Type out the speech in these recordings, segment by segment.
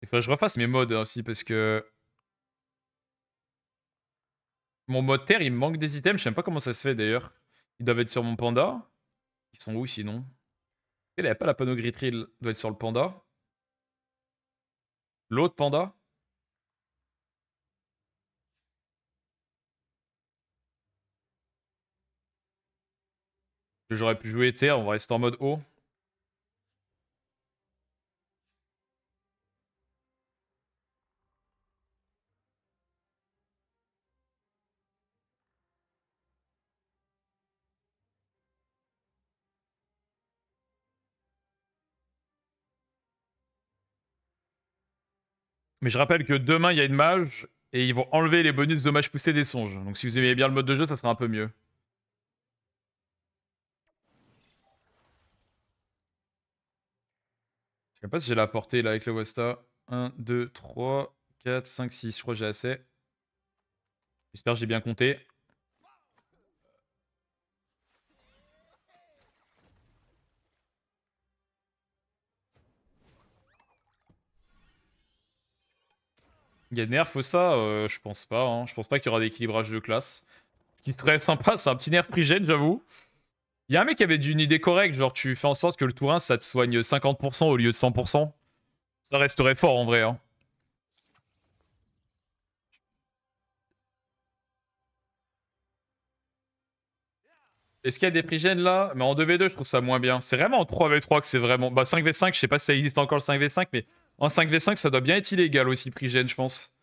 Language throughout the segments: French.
Il faudrait que je refasse mes modes aussi parce que mon mode terre il me manque des items. Je sais même pas comment ça se fait d'ailleurs. Ils doivent être sur mon panda. Ils sont où sinon? Il n'y avait pas la panogritril. Doit être sur le panda. L'autre panda? Que j'aurais pu jouer terre. On va rester en mode haut. Mais je rappelle que demain il y a une mage et ils vont enlever les bonus dommages poussés des songes. Donc si vous aimez bien le mode de jeu, ça sera un peu mieux. Je sais pas si j'ai la portée là avec le Westa. 1, 2, 3, 4, 5, 6. Je crois que j'ai assez. J'espère que j'ai bien compté. Il y a nerf ou ça Je pense pas. Hein. Je pense pas qu'il y aura d'équilibrage de classe. Ce qui serait sympa, c'est un petit nerf prigène, j'avoue. Il y a un mec qui avait une idée correcte, genre tu fais en sorte que le tour 1 ça te soigne 50% au lieu de 100%. Ça resterait fort en vrai. Hein. Est-ce qu'il y a des prigènes là? Mais en 2v2, je trouve ça moins bien. C'est vraiment en 3v3 que c'est vraiment. Bah 5v5, je sais pas si ça existe encore le 5v5, mais en 5v5, ça doit bien être illégal aussi, prigène, je pense.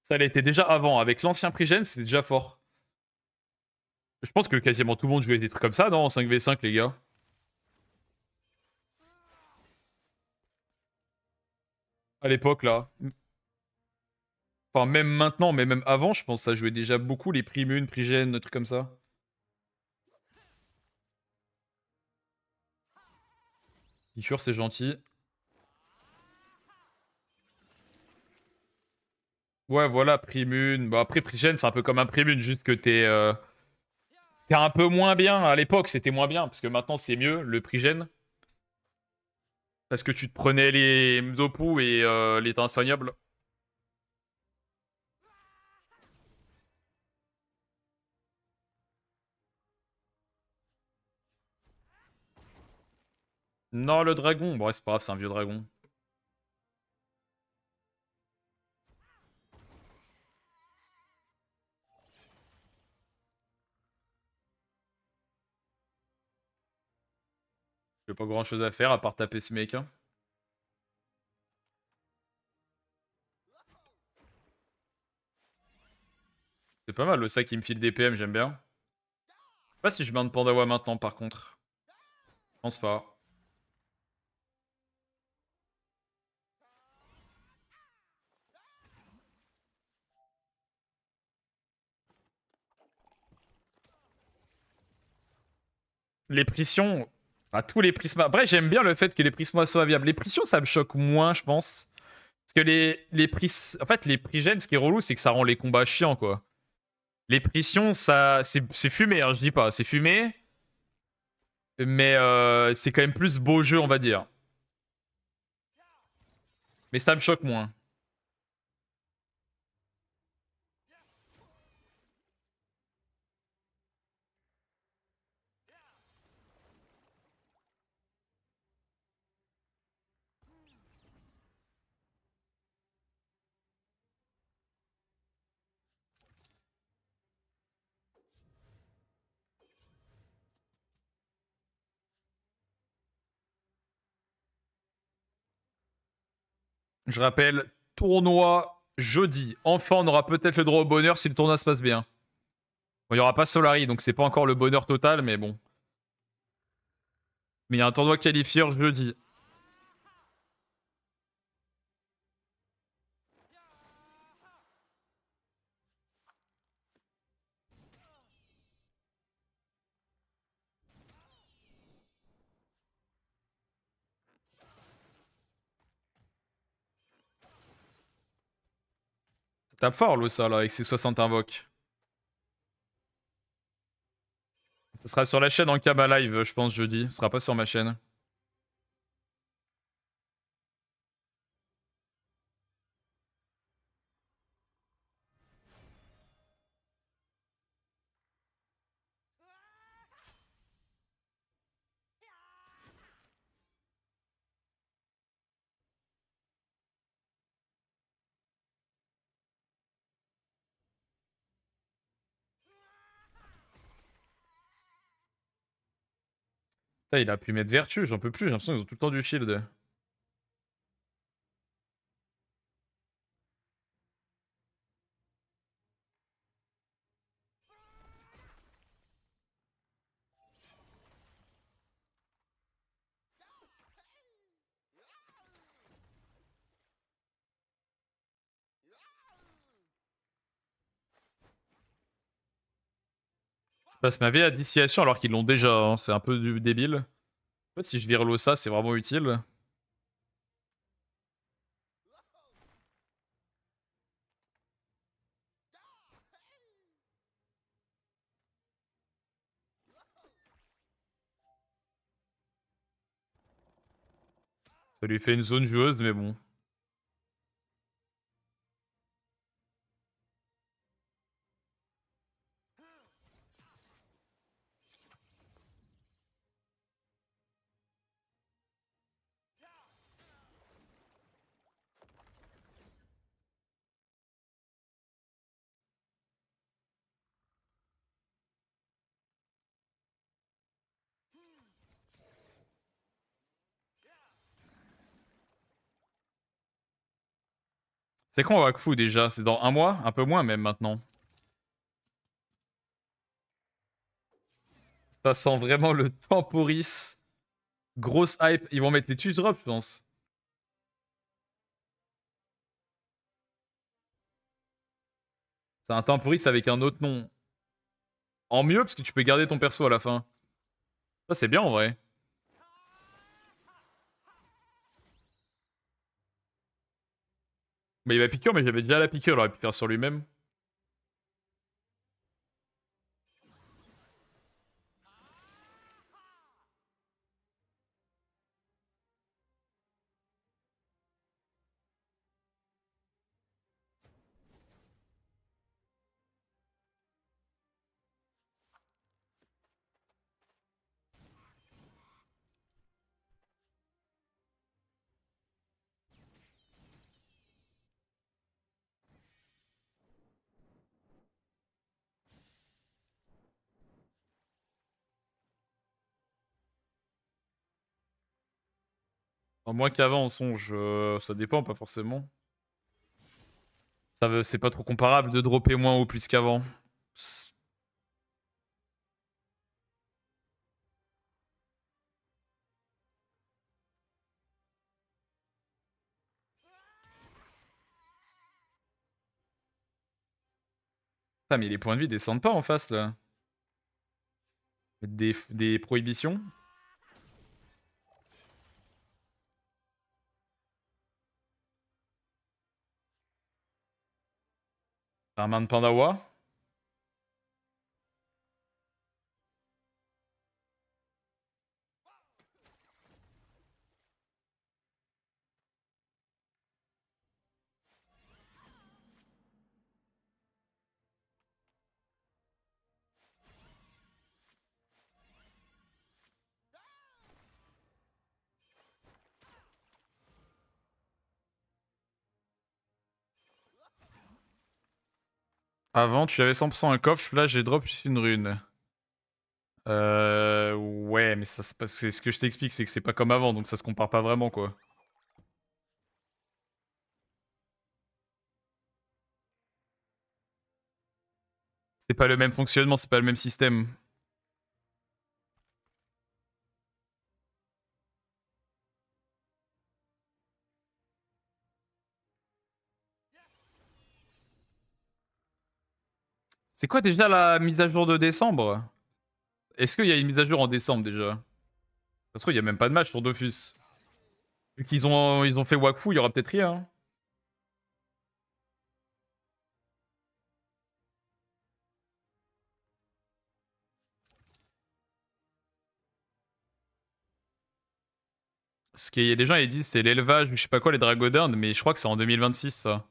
Ça l'était déjà avant. Avec l'ancien prigène, c'était déjà fort. Je pense que quasiment tout le monde jouait des trucs comme ça, non? En 5v5, les gars. À l'époque, là. Enfin, même maintenant, mais même avant, je pense que ça jouait déjà beaucoup les primunes, prigènes, des trucs comme ça. Kishur, c'est gentil. Ouais, voilà, primune. Bah, après, prigène, c'est un peu comme un primune, juste que t'es un peu moins bien. À l'époque, c'était moins bien, parce que maintenant, c'est mieux, le prigène. Parce que tu te prenais les Mzopu et les temps insoignables. Non, le dragon. Bon, ouais, c'est pas grave, c'est un vieux dragon. J'ai pas grand chose à faire à part taper ce mec. Hein. C'est pas mal, le sac qui me file des PM, j'aime bien. Je sais pas si je mets un Pandawa maintenant, par contre. Je pense pas. Les prissions. Bah, tous les prismas. Après, j'aime bien le fait que les prismas soient viables. Les prissions, ça me choque moins, je pense. Parce que les en fait, les prigènes, ce qui est relou, c'est que ça rend les combats chiants, quoi. Les prissions, ça, c'est fumé, hein, je dis pas. C'est fumé. Mais c'est quand même plus beau jeu, on va dire. Mais ça me choque moins. Je rappelle, tournoi jeudi. Enfin, on aura peut-être le droit au bonheur si le tournoi se passe bien. Bon, il n'y aura pas Solari, donc c'est pas encore le bonheur total, mais bon. Mais il y a un tournoi qualifieur jeudi. Ça tape fort, le ça, là, avec ses 60 invoques. Ça sera sur la chaîne en Kama Live, je pense, jeudi. Ce sera pas sur ma chaîne. Putain, il a pu mettre vertu, j'en peux plus, j'ai l'impression qu'ils ont tout le temps du shield. Je passe ma vie à distillation alors qu'ils l'ont déjà, hein. C'est un peu débile. Je sais pas si je vire l'eau ça, c'est vraiment utile. Ça lui fait une zone joueuse, mais bon. C'est quand Wakfu déjà? C'est dans un mois? Un peu moins même maintenant. Ça sent vraiment le temporis. Grosse hype. Ils vont mettre les tues drop, je pense. C'est un temporis avec un autre nom. En mieux, parce que tu peux garder ton perso à la fin. Ça, c'est bien en vrai. Mais il va piquer, mais j'avais déjà la piqûre, il aurait pu faire sur lui-même. En moins qu'avant, en songe, ça dépend, pas forcément. C'est pas trop comparable de dropper moins ou plus qu'avant. Ah, mais les points de vie descendent pas en face là. Des prohibitions. Un man de Pandawa. Avant, tu avais 100% un coffre, là j'ai drop juste une rune. Ouais, mais ça, c'est parce que ce que je t'explique, c'est que c'est pas comme avant, donc ça se compare pas vraiment, quoi. C'est pas le même fonctionnement, c'est pas le même système. C'est quoi déjà la mise à jour de décembre? Est-ce qu'il y a une mise à jour en décembre déjà? Parce qu'il y a même pas de match sur Dofus. Vu qu'ils ont fait Wakfu, il y aura peut-être rien, hein. Parce qu'il y a des gens, ils disent c'est l'élevage ou je sais pas quoi, les Dragodorn, mais je crois que c'est en 2026 ça.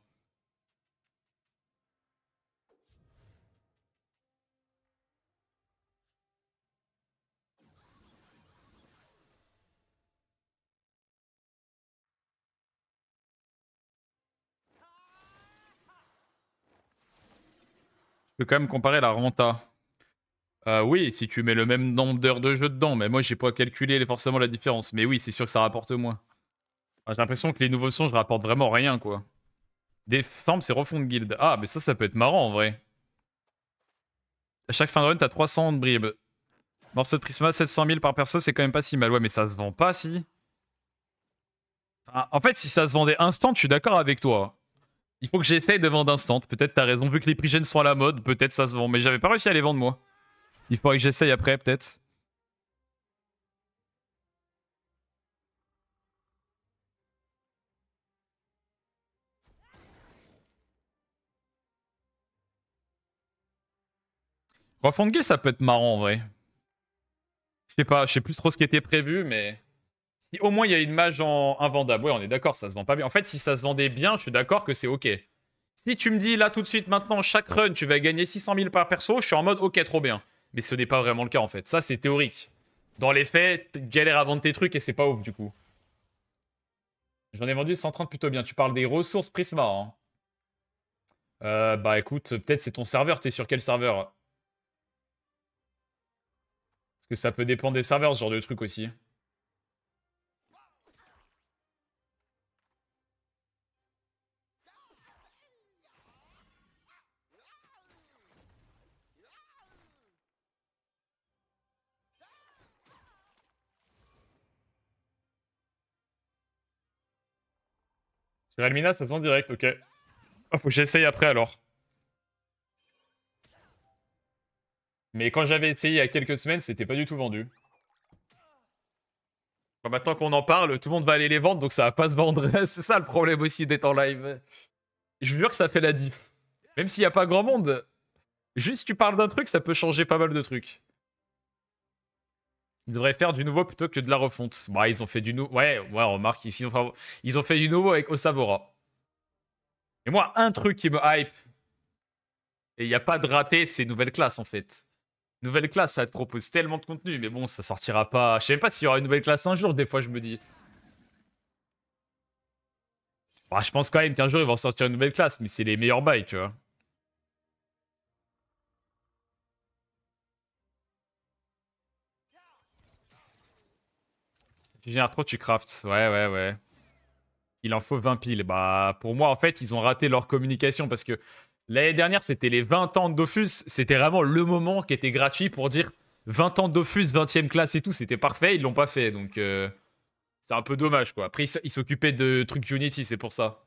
Je peux quand même comparer la renta. Oui, si tu mets le même nombre d'heures de jeu dedans, mais moi j'ai pas calculé forcément la différence. Mais oui, c'est sûr que ça rapporte moins. Enfin, j'ai l'impression que les nouveaux songes rapportent vraiment rien, quoi. Décembre, c'est refond de guild. Ah, mais ça peut être marrant en vrai. À chaque fin de run, t'as 300 de bribes. Morceau de Prisma, 700 000 par perso, c'est quand même pas si mal. Ouais, mais ça se vend pas si. Enfin, en fait, si ça se vendait instant, je suis d'accord avec toi. Il faut que j'essaye de vendre instant. Peut-être t'as raison, vu que les prix gènes sont à la mode, peut-être ça se vend. Mais j'avais pas réussi à les vendre moi. Il faudrait que j'essaye après, peut-être. Refond de guild, ça peut être marrant en vrai. Je sais pas, je sais plus trop ce qui était prévu, mais. Si au moins il y a une mage en invendable, ouais, on est d'accord, ça se vend pas bien. En fait, si ça se vendait bien, je suis d'accord que c'est ok. Si tu me dis là tout de suite, maintenant, chaque run, tu vas gagner 600 000 par perso, je suis en mode ok, trop bien. Mais ce n'est pas vraiment le cas en fait. Ça, c'est théorique. Dans les faits, galère à vendre tes trucs et c'est pas ouf du coup. J'en ai vendu 130 plutôt bien. Tu parles des ressources Prisma, hein. Bah écoute, peut-être c'est ton serveur. T'es sur quel serveur? Parce que ça peut dépendre des serveurs, ce genre de truc aussi. Sur Elmina, ça se vend direct, ok. Ah, faut que j'essaye après alors. Mais quand j'avais essayé il y a quelques semaines, c'était pas du tout vendu. Bah, maintenant qu'on en parle, tout le monde va aller les vendre, donc ça va pas se vendre. C'est ça le problème aussi d'être en live. Je vous jure que ça fait la diff. Même s'il y a pas grand monde, juste tu parles d'un truc, ça peut changer pas mal de trucs. Ils devraient faire du nouveau plutôt que de la refonte. Bah, ils ont fait du nouveau. Ouais, ouais, remarque, ils ont fait du nouveau avec Osavora. Et moi, un truc qui me hype, et il n'y a pas de raté, c'est nouvelle classe en fait. Nouvelle classe, ça te propose tellement de contenu, mais bon, ça sortira pas. Je sais même pas s'il y aura une nouvelle classe un jour, des fois je me dis. Bah, je pense quand même qu'un jour ils vont sortir une nouvelle classe, mais c'est les meilleurs bails, tu vois. Si tu génères trop, tu crafts. Ouais, ouais, ouais. Il en faut 20 piles. Bah, pour moi, en fait, ils ont raté leur communication parce que l'année dernière, c'était les 20 ans de Dofus. C'était vraiment le moment qui était gratuit pour dire 20 ans de Dofus, 20e classe et tout. C'était parfait. Ils l'ont pas fait. Donc, c'est un peu dommage, quoi. Après, ils s'occupaient de trucs Unity, c'est pour ça.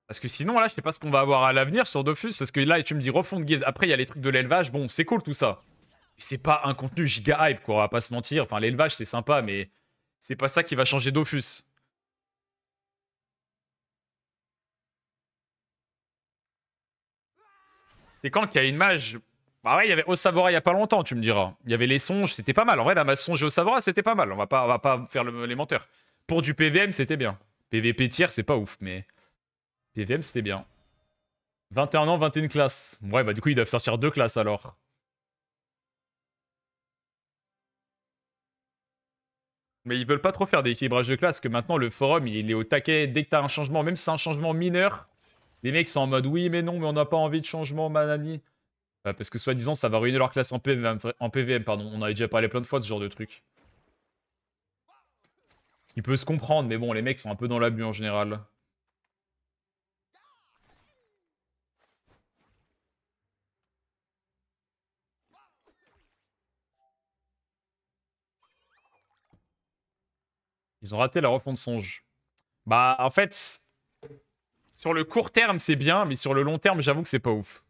Parce que sinon, là, je sais pas ce qu'on va avoir à l'avenir sur Dofus. Parce que là, tu me dis refond de guide. Après, il y a les trucs de l'élevage. Bon, c'est cool tout ça. C'est pas un contenu giga hype, quoi. On va pas se mentir. Enfin, l'élevage, c'est sympa, mais c'est pas ça qui va changer Dofus. C'est quand qu'il y a une mage. Bah ouais, il y avait Osavora il y a pas longtemps, tu me diras. Il y avait les songes, c'était pas mal. En vrai, la mage songe et Osavora, c'était pas mal. On va pas faire les menteurs. Pour du PVM, c'était bien. PVP tiers, c'est pas ouf, mais PVM, c'était bien. 21 ans, 21 classes. Ouais, bah du coup, ils doivent sortir deux classes alors. Mais ils veulent pas trop faire d'équilibrage de classe, que maintenant le forum il est au taquet dès que t'as un changement, même si c'est un changement mineur. Les mecs sont en mode oui, mais non, mais on n'a pas envie de changement, manani. Parce que soi-disant, ça va ruiner leur classe en PVM, pardon. On avait déjà parlé plein de fois de ce genre de truc. Il peut se comprendre, mais bon, les mecs sont un peu dans l'abus en général. Ils ont raté la refonte songe. Bah, en fait, sur le court terme, c'est bien, mais sur le long terme, j'avoue que c'est pas ouf.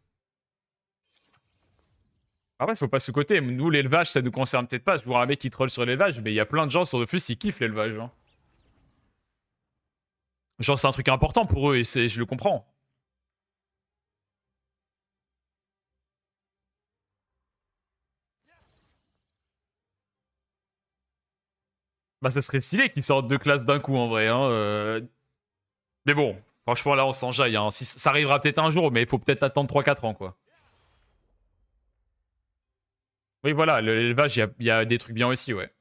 Après, faut pas se côté. Nous, l'élevage, ça nous concerne peut-être pas. Je vois un mec qui troll sur l'élevage, mais il y a plein de gens sur Dofus qui kiffent l'élevage, hein. Genre, c'est un truc important pour eux et je le comprends. Bah, ça serait stylé qu'ils sortent deux classes d'un coup en vrai, hein. Mais bon, franchement, là, on s'enjaille, hein. Ça arrivera peut-être un jour, mais il faut peut-être attendre 3-4 ans, quoi. Oui, voilà, l'élevage, il y a des trucs bien aussi, ouais.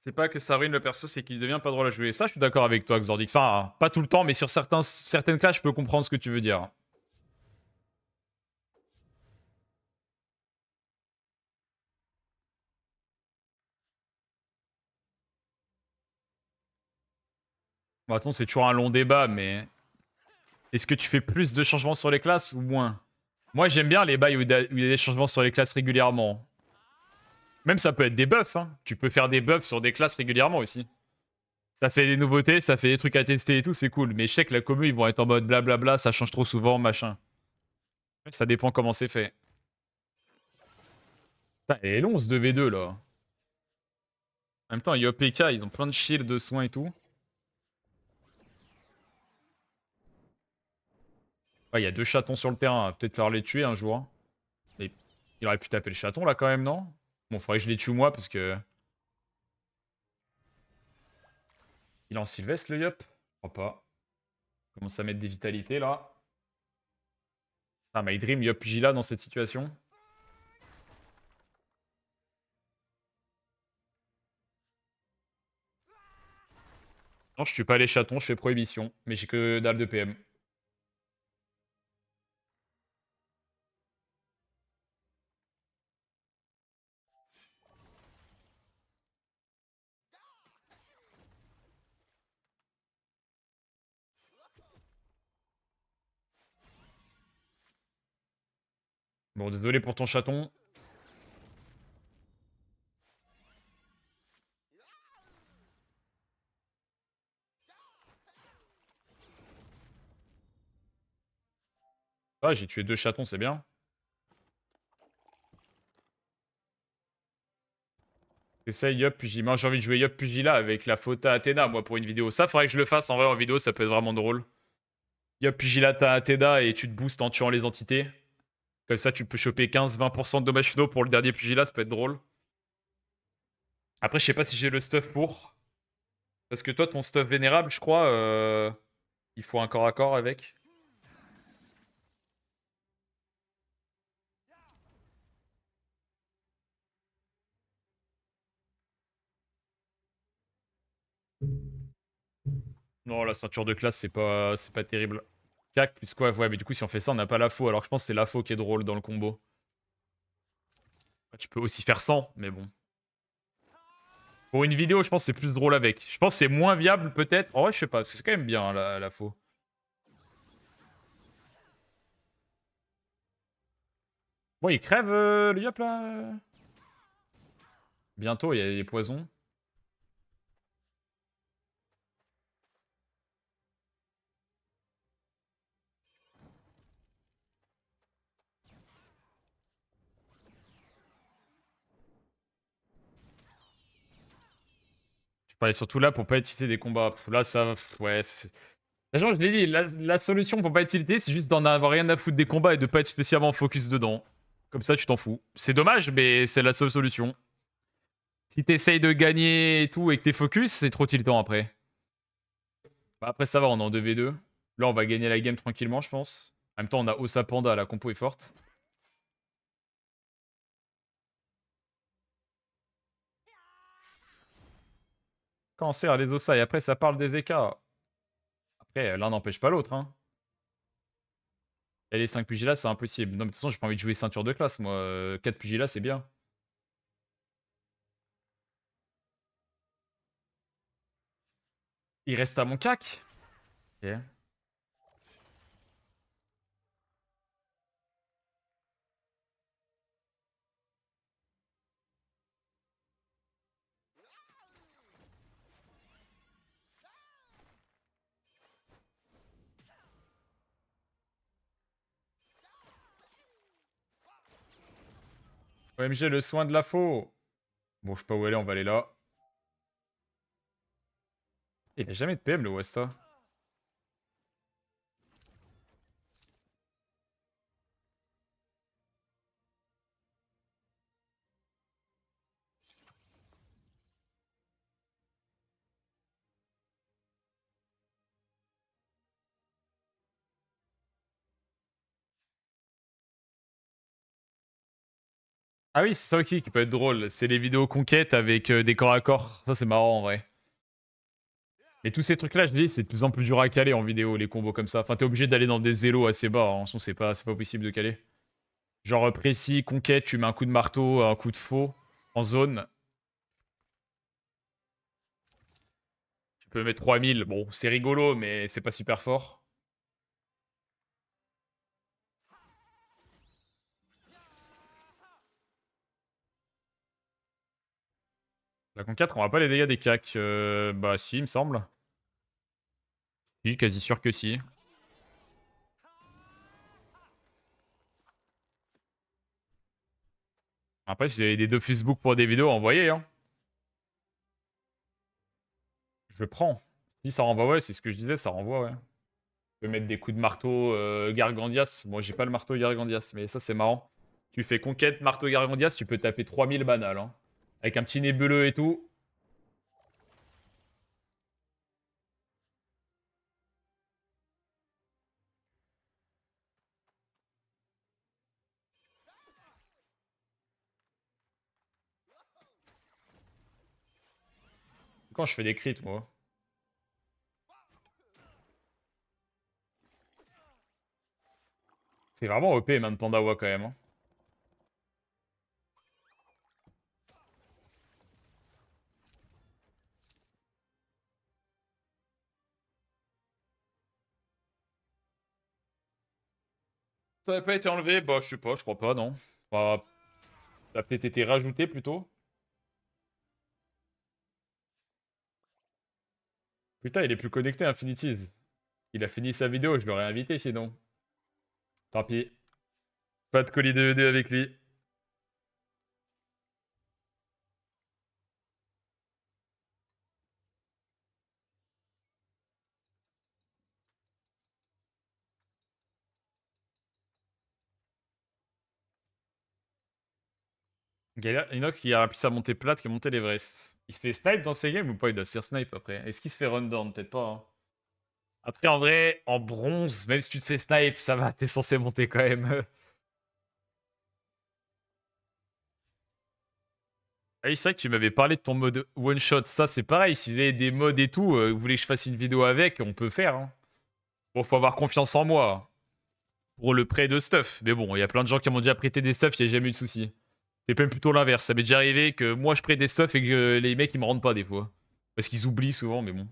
C'est pas que ça ruine le perso, c'est qu'il devient pas drôle à jouer. Ça, je suis d'accord avec toi, Xordix. Enfin, pas tout le temps, mais sur certaines classes, je peux comprendre ce que tu veux dire. Bon, attends, c'est toujours un long débat, mais est-ce que tu fais plus de changements sur les classes ou moins? Moi, j'aime bien les bails où il y a des changements sur les classes régulièrement. Même ça peut être des buffs, hein. Tu peux faire des buffs sur des classes régulièrement aussi. Ça fait des nouveautés, ça fait des trucs à tester et tout, c'est cool. Mais je sais que la commu, ils vont être en mode blablabla, ça change trop souvent, machin. Ça dépend comment c'est fait. Putain, elle est longue ce 2v2 là. En même temps, YoPK, ils ont plein de shields de soins et tout. Ouais, il y a deux chatons sur le terrain, peut-être falloir les tuer un jour. Mais il aurait pu taper le chaton là quand même, non? Bon, faudrait que je les tue moi parce que. Il est en Sylvestre le Yop? Je crois pas. Commence à mettre des vitalités là. Ah, My Dream, Yop Gila dans cette situation. Non, je tue pas les chatons, je fais prohibition. Mais j'ai que dalle de PM. Bon, désolé pour ton chaton. Ah, j'ai tué deux chatons, c'est bien. Essaye Yop Pugila. J'ai envie de jouer Yop Pugila avec la faute à Athéna, moi, pour une vidéo. Ça, faudrait que je le fasse en vrai en vidéo, ça peut être vraiment drôle. Yop Pugila, t'as Athéna et tu te boostes en tuant les entités. Comme ça, tu peux choper 15-20% de dommages finaux pour le dernier Pugila, ça peut être drôle. Après, je sais pas si j'ai le stuff pour. Parce que toi, ton stuff vénérable, je crois, il faut un corps à corps avec. Non, la ceinture de classe, c'est pas terrible. Cac plus quoi, ouais, mais du coup, si on fait ça, on n'a pas la faux. Alors que je pense que c'est la faux qui est drôle dans le combo. Tu peux aussi faire 100, mais bon. Pour une vidéo, je pense que c'est plus drôle avec. Je pense que c'est moins viable, peut-être. En vrai, je sais pas, parce que c'est quand même bien, la faux. Bon, il crève, le yop, là. Bientôt, il y a des poisons. Je parlais surtout là pour pas utiliser des combats. Là, ça... Ouais, genre, je l'ai dit, la solution pour pas être tilté, c'est juste d'en avoir rien à foutre des combats et de pas être spécialement focus dedans. Comme ça, tu t'en fous. C'est dommage, mais c'est la seule solution. Si t'essayes de gagner et tout et que t'es focus, c'est trop tiltant après. Bah, après, ça va, on est en 2v2. Là, on va gagner la game tranquillement, je pense. En même temps, on a Osa Panda, la compo est forte. Cancer, les Osa, et après, ça parle des écarts. Après, l'un n'empêche pas l'autre, hein. Et les 5 Pugilas, c'est impossible. Non, mais de toute façon, j'ai pas envie de jouer ceinture de classe, moi. 4 Pugilas, c'est bien. Il reste à mon cac. Ok. OMG, le soin de la faux. Bon, je sais pas où aller, on va aller là. Il a jamais de PM, le Westa. Ah oui, c'est ça aussi qui peut être drôle. C'est les vidéos conquêtes avec des corps à corps. Ça, c'est marrant en vrai. Et tous ces trucs-là, je dis, c'est de plus en plus dur à caler en vidéo, les combos comme ça. Enfin, t'es obligé d'aller dans des élos assez bas. Hein. Sinon, c'est pas possible de caler. Genre précis, conquête, tu mets un coup de marteau, un coup de faux en zone. Tu peux mettre 3000. Bon, c'est rigolo, mais c'est pas super fort. La conquête, on va pas les dégâts des cacs. Bah si, il me semble. Si, quasi sûr que si. Après, si vous avez des deux Facebook pour des vidéos, envoyez. Hein. Je prends. Si ça renvoie, ouais, c'est ce que je disais, ça renvoie, ouais. Tu peux mettre des coups de marteau Gargandias. Moi, j'ai pas le marteau Gargandias, mais ça, c'est marrant. Tu fais conquête, marteau Gargandias, tu peux taper 3000 banal. Hein. Avec un petit nébuleux et tout. Quand je fais des crits, moi. C'est vraiment OP, Man Pandawa, quand même. Hein. Ça n'a pas été enlevé? Bah, je sais pas, je crois pas, non. Bah, ça a peut-être été rajouté, plutôt. Putain, il est plus connecté, Infinities. Il a fini sa vidéo, je l'aurais invité, sinon. Tant pis. Pas de colis de ED avec lui. Inox qui a réussi à monter plate, qui a monté l'Everest. Il se fait snipe dans ces games ou pas? Il doit se faire snipe après. Est-ce qu'il se fait run down? Peut-être pas. Hein. Après, en vrai, en bronze, même si tu te fais snipe, ça va, t'es censé monter quand même. Ah oui, c'est vrai que tu m'avais parlé de ton mode one shot. Ça, c'est pareil. Si vous avez des modes et tout, vous voulez que je fasse une vidéo avec, on peut faire. Hein. Bon, faut avoir confiance en moi pour le prêt de stuff. Mais bon, il y a plein de gens qui m'ont déjà prêté des stuff, il n'y a jamais eu de souci. C'est même plutôt l'inverse. Ça m'est déjà arrivé que moi je prête des stuff et que les mecs ils me rendent pas des fois. Parce qu'ils oublient souvent, mais bon.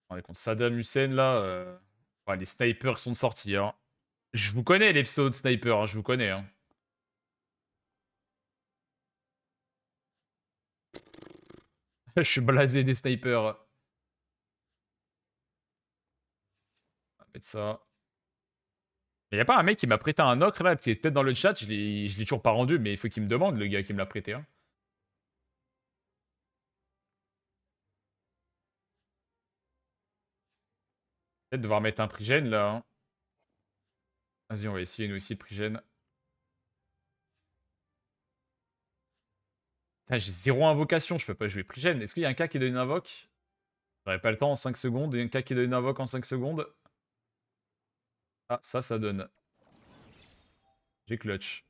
On est contre Saddam Hussein là. Ouais, les snipers sont sortis. Hein. Je vous connais les pseudo de sniper, hein, je vous connais. Hein. Je suis blasé des snipers. On va mettre ça. Il y a pas un mec qui m'a prêté un ocre là, qui est peut-être dans le chat, je l'ai toujours pas rendu, mais il faut qu'il me demande, le gars qui me l'a prêté. Hein. Peut-être devoir mettre un prigène là. Hein. Vas-y, on va essayer nous aussi le prigène. J'ai zéro invocation, je peux pas jouer prigène. Est-ce qu'il y a un cas qui donne une invoque? J'aurais pas le temps en 5 secondes. Il y a un cas qui donne une invoque en 5 secondes. Ah, ça donne. J'ai clutch.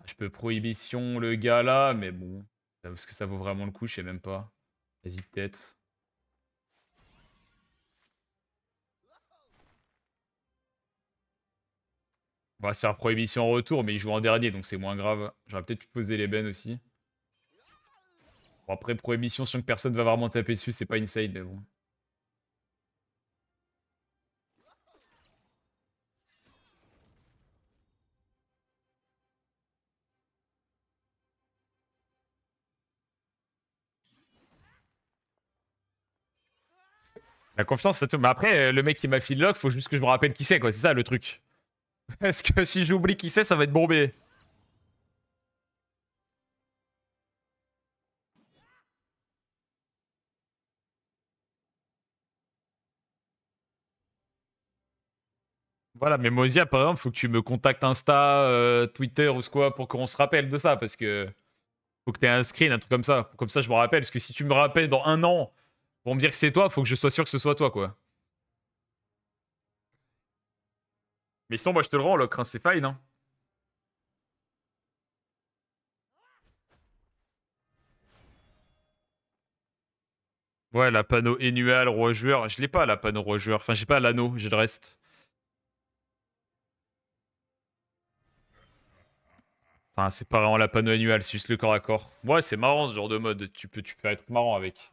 Je peux prohibition le gars là, mais bon. Est-ce que ça vaut vraiment le coup? Je sais même pas. Vas-y, peut-être. On va se faire prohibition en retour, mais il joue en dernier, donc c'est moins grave. J'aurais peut-être pu poser les bennes aussi. Bon, après, prohibition, si personne va vraiment taper dessus, c'est pas insane, mais bon. La confiance, ça tout. Mais après, le mec qui m'a fait le lock, faut juste que je me rappelle qui c'est, quoi. C'est ça le truc. Parce que si j'oublie qui c'est, ça va être bombé. Voilà, mais Mosia, par exemple, faut que tu me contactes Insta, Twitter ou ce quoi pour qu'on se rappelle de ça, parce que faut que tu aies un screen, un truc comme ça. Comme ça, je me rappelle. Parce que si tu me rappelles dans un an pour me dire que c'est toi, faut que je sois sûr que ce soit toi, quoi. Mais sinon, moi je te le rends, Locre, hein, c'est fine. Hein. Ouais, la panneau annual, roi joueur. Je l'ai pas, la panneau roi joueur. Enfin, j'ai pas l'anneau, j'ai le reste. Enfin, c'est pas vraiment la panneau annual, c'est juste le corps à corps. Ouais, c'est marrant ce genre de mode. Tu peux être marrant avec.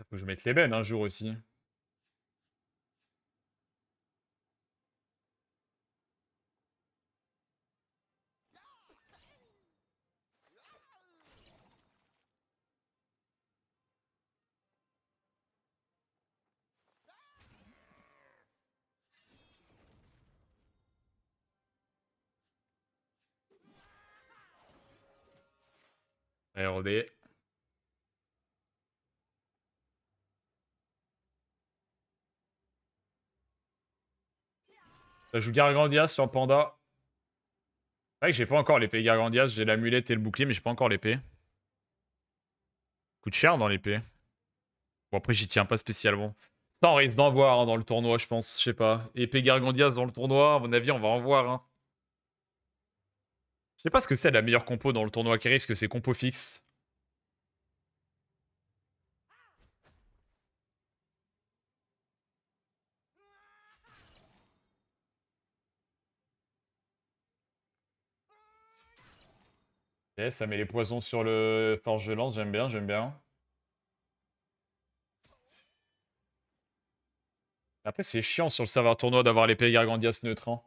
Faut que je mette l'ébène un jour aussi. RD. Ça joue Gargandias sur Panda. C'est vrai que j'ai pas encore l'épée Gargandias, j'ai l'amulette et le bouclier, mais j'ai pas encore l'épée. Coûte cher dans l'épée. Bon, après, j'y tiens pas spécialement. Ça, on risque d'en voir hein, dans le tournoi, je pense. Je sais pas. Épée Gargandias dans le tournoi, à mon avis, on va en voir. Hein. Je sais pas ce que c'est la meilleure compo dans le tournoi qui risque, c'est compo fixe. Ok, ça met les poisons sur le forge de lance, j'aime bien, j'aime bien. Après, c'est chiant sur le serveur tournoi d'avoir l'épée Gargandias neutre. Hein.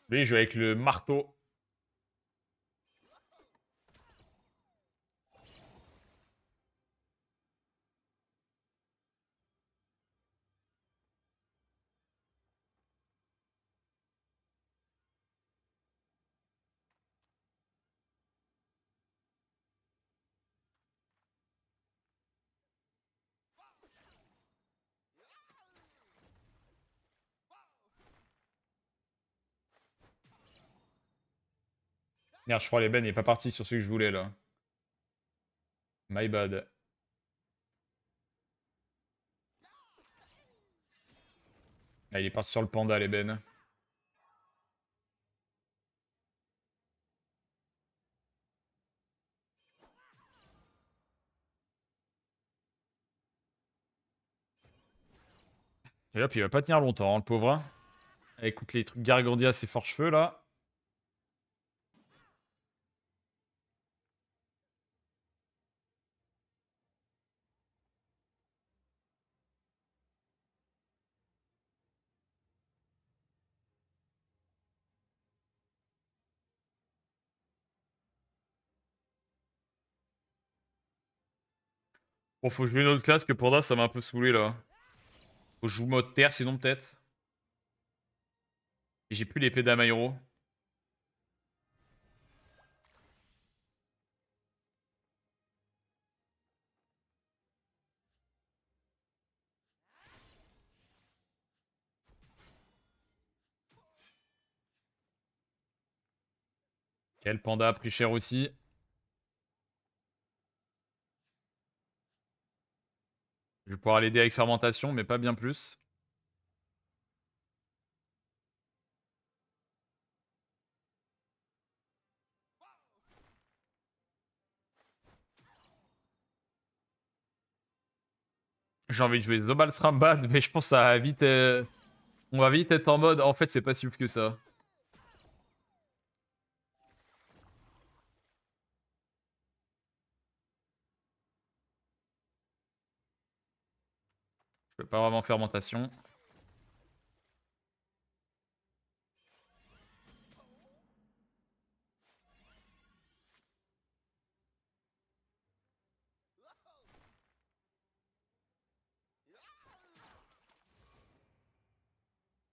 Lui, il joue avec le marteau. Merde, je crois l'ébène n'est pas parti sur ce que je voulais là. My bad. Ah, il est parti sur le panda, l'ébène. Et hop, il va pas tenir longtemps, hein, le pauvre. Hein. Écoute les trucs Gargandias et Forchefeu là. Bon, faut que je joue une autre classe que Panda, ça m'a un peu saoulé là. Faut que je joue mode terre, sinon peut-être. Et j'ai plus l'épée d'Amairo. Quel panda a pris cher aussi. Je vais pouvoir l'aider avec fermentation, mais pas bien plus. J'ai envie de jouer Zobal Srambad, mais je pense que ça va vite. On va vite être en mode. En fait, c'est pas si ouf que ça. pas vraiment fermentation.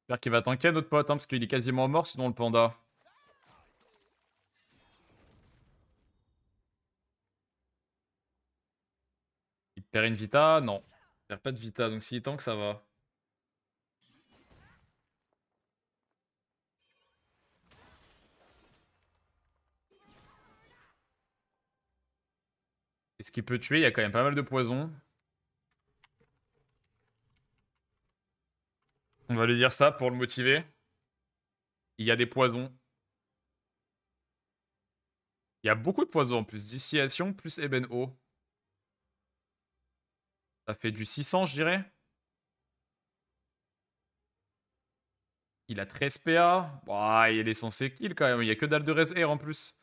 J'espère qu'il va tanker notre pote, hein, parce qu'il est quasiment mort sinon le panda. Il perd une vita? Non. Il perd pas de vita, donc s'il tank, ça va. Est-ce qu'il peut tuer? Il y a quand même pas mal de poison. On va lui dire ça pour le motiver. Il y a des poisons. Il y a beaucoup de poisons en plus. Distillation plus ébène eau. Ça fait du 600, je dirais. Il a 13 PA. Bah, il est censé kill quand même. Il y a que dalle de res air en plus.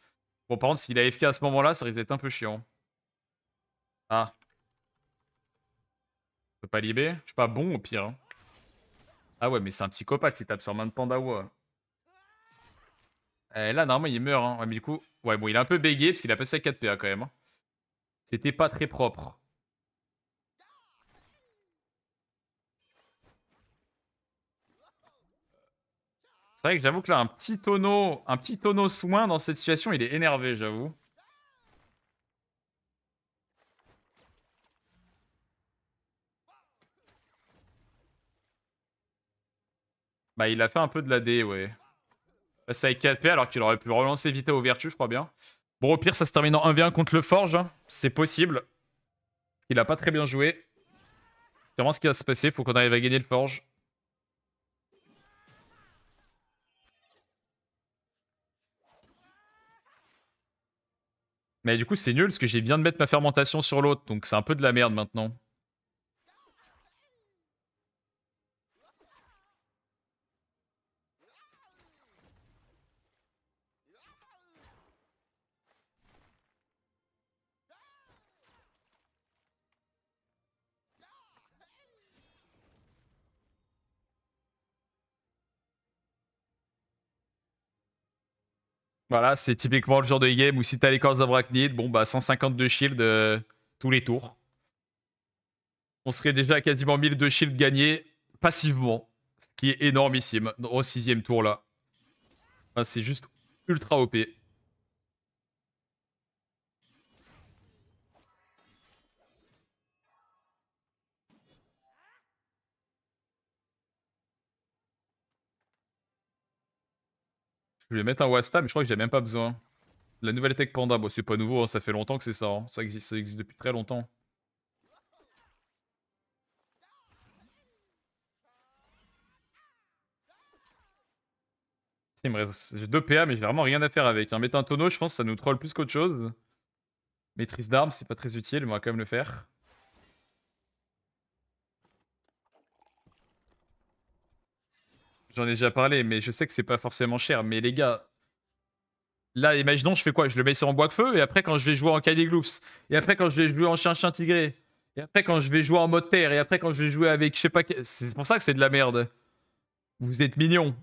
Bon, par contre, s'il a AFK à ce moment-là, ça risque d'être un peu chiant. Ah. Je peux pas libérer. Je suis pas bon au pire. Hein. Ah ouais, mais c'est un psychopathe qui tape sur main de Pandawa. Là, normalement, il meurt. Hein. Ouais, mais du coup... Ouais, bon, il est un peu bégué parce qu'il a passé à 4 PA quand même. Hein. C'était pas très propre. C'est vrai que j'avoue que là, un petit tonneau soin dans cette situation, il est énervé, j'avoue. Bah, il a fait un peu de la D, ouais. Passé avec 4 P alors qu'il aurait pu relancer Vita au Vertu, je crois bien. Bon, au pire, ça se termine en 1v1 contre le Forge. Hein. C'est possible. Il a pas très bien joué. C'est vraiment ce qui va se passer. Faut qu'on arrive à gagner le Forge. Mais du coup, c'est nul parce que j'ai bien de mettre ma fermentation sur l'autre. Donc c'est un peu de la merde maintenant. Voilà, c'est typiquement le genre de game où si t'as les corps arachnides, bon bah 150 de shield tous les tours. On serait déjà à quasiment 1000 de shield gagnés passivement. Ce qui est énormissime au 6ème tour là. Enfin, c'est juste ultra OP. Je vais mettre un Wasta, mais je crois que j'ai même pas besoin. La nouvelle tech Panda, bon c'est pas nouveau, hein, ça fait longtemps que c'est ça. Hein. Ça existe depuis très longtemps. Il me reste 2 PA, mais j'ai vraiment rien à faire avec. Mettre un tonneau, je pense que ça nous troll plus qu'autre chose. Maîtrise d'armes, c'est pas très utile, mais on va quand même le faire. J'en ai déjà parlé, mais je sais que c'est pas forcément cher. Mais les gars, là, imaginons, je fais quoi? Je le mets sur en bois-feu, et après, quand je vais jouer en Caligloups, et après, quand je vais jouer en chien-chien tigré, et après, quand je vais jouer en mode terre, et après, quand je vais jouer avec, je sais pas, c'est pour ça que c'est de la merde. Vous êtes mignons.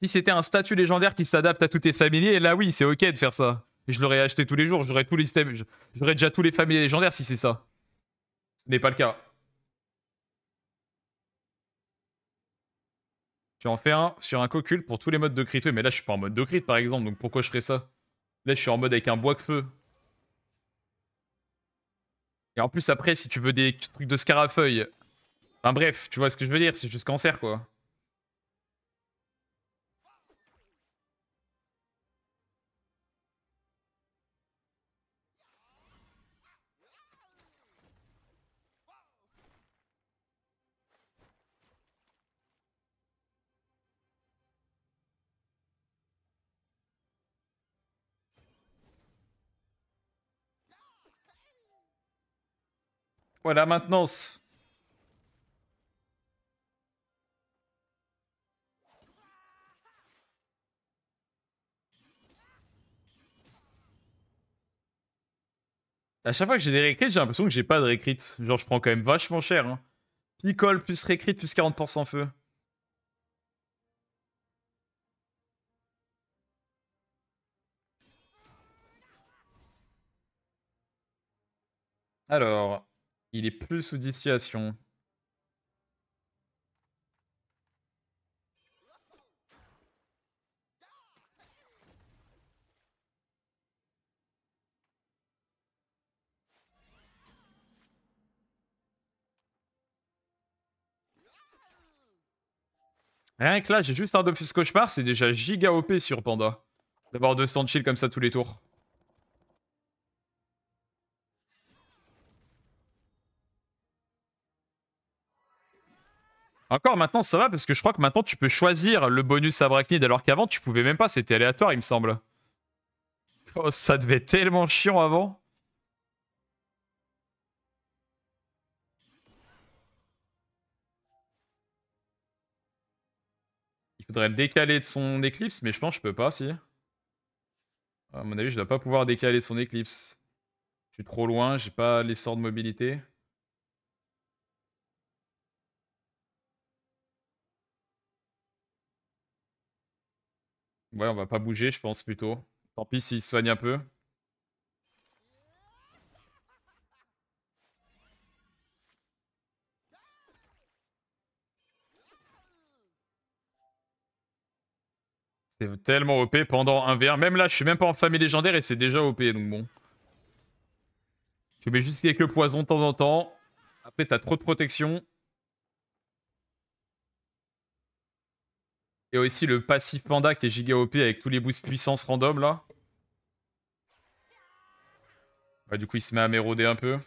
Si c'était un statut légendaire qui s'adapte à tous tes familiers, là oui, c'est ok de faire ça. Et je l'aurais acheté tous les jours, j'aurais tous les systèmes, j'aurais déjà tous les familiers légendaires si c'est ça. Ce n'est pas le cas. Tu en fais un sur un cocul pour tous les modes de crit. Oui, mais là je suis pas en mode de crit par exemple, donc pourquoi je ferais ça? Là je suis en mode avec un bois de feu. Et en plus après, si tu veux des trucs de scarafeuille. Enfin bref, tu vois ce que je veux dire, c'est juste cancer quoi. Voilà, maintenance. À chaque fois que j'ai des recrits, j'ai l'impression que j'ai pas de recrit. Genre, je prends quand même vachement cher. Hein. Picole plus recrit plus 40% feu. Alors, il est plus sous dissuasion. Rien que là, j'ai juste un Dofus Cauchemar, c'est déjà giga OP sur Panda. D'avoir 200 de shield comme ça tous les tours. Encore maintenant, ça va parce que je crois que maintenant tu peux choisir le bonus Abrachnid alors qu'avant tu pouvais même pas, c'était aléatoire, il me semble. Oh, ça devait être tellement chiant avant. Il faudrait le décaler de son éclipse, mais je pense que je peux pas, si. À mon avis, je dois pas pouvoir décaler de son éclipse. Je suis trop loin, j'ai pas les sorts de mobilité. Ouais, on va pas bouger, je pense plutôt. Tant pis s'il se soigne un peu. C'est tellement OP pendant 1v1. Même là, je suis même pas en famille légendaire et c'est déjà OP, donc bon. Je mets juste quelques poisons de temps en temps. Après, t'as trop de protection. Et aussi le passif panda qui est giga OP avec tous les boosts puissance random là. Ouais, du coup, il se met à m'éroder un peu.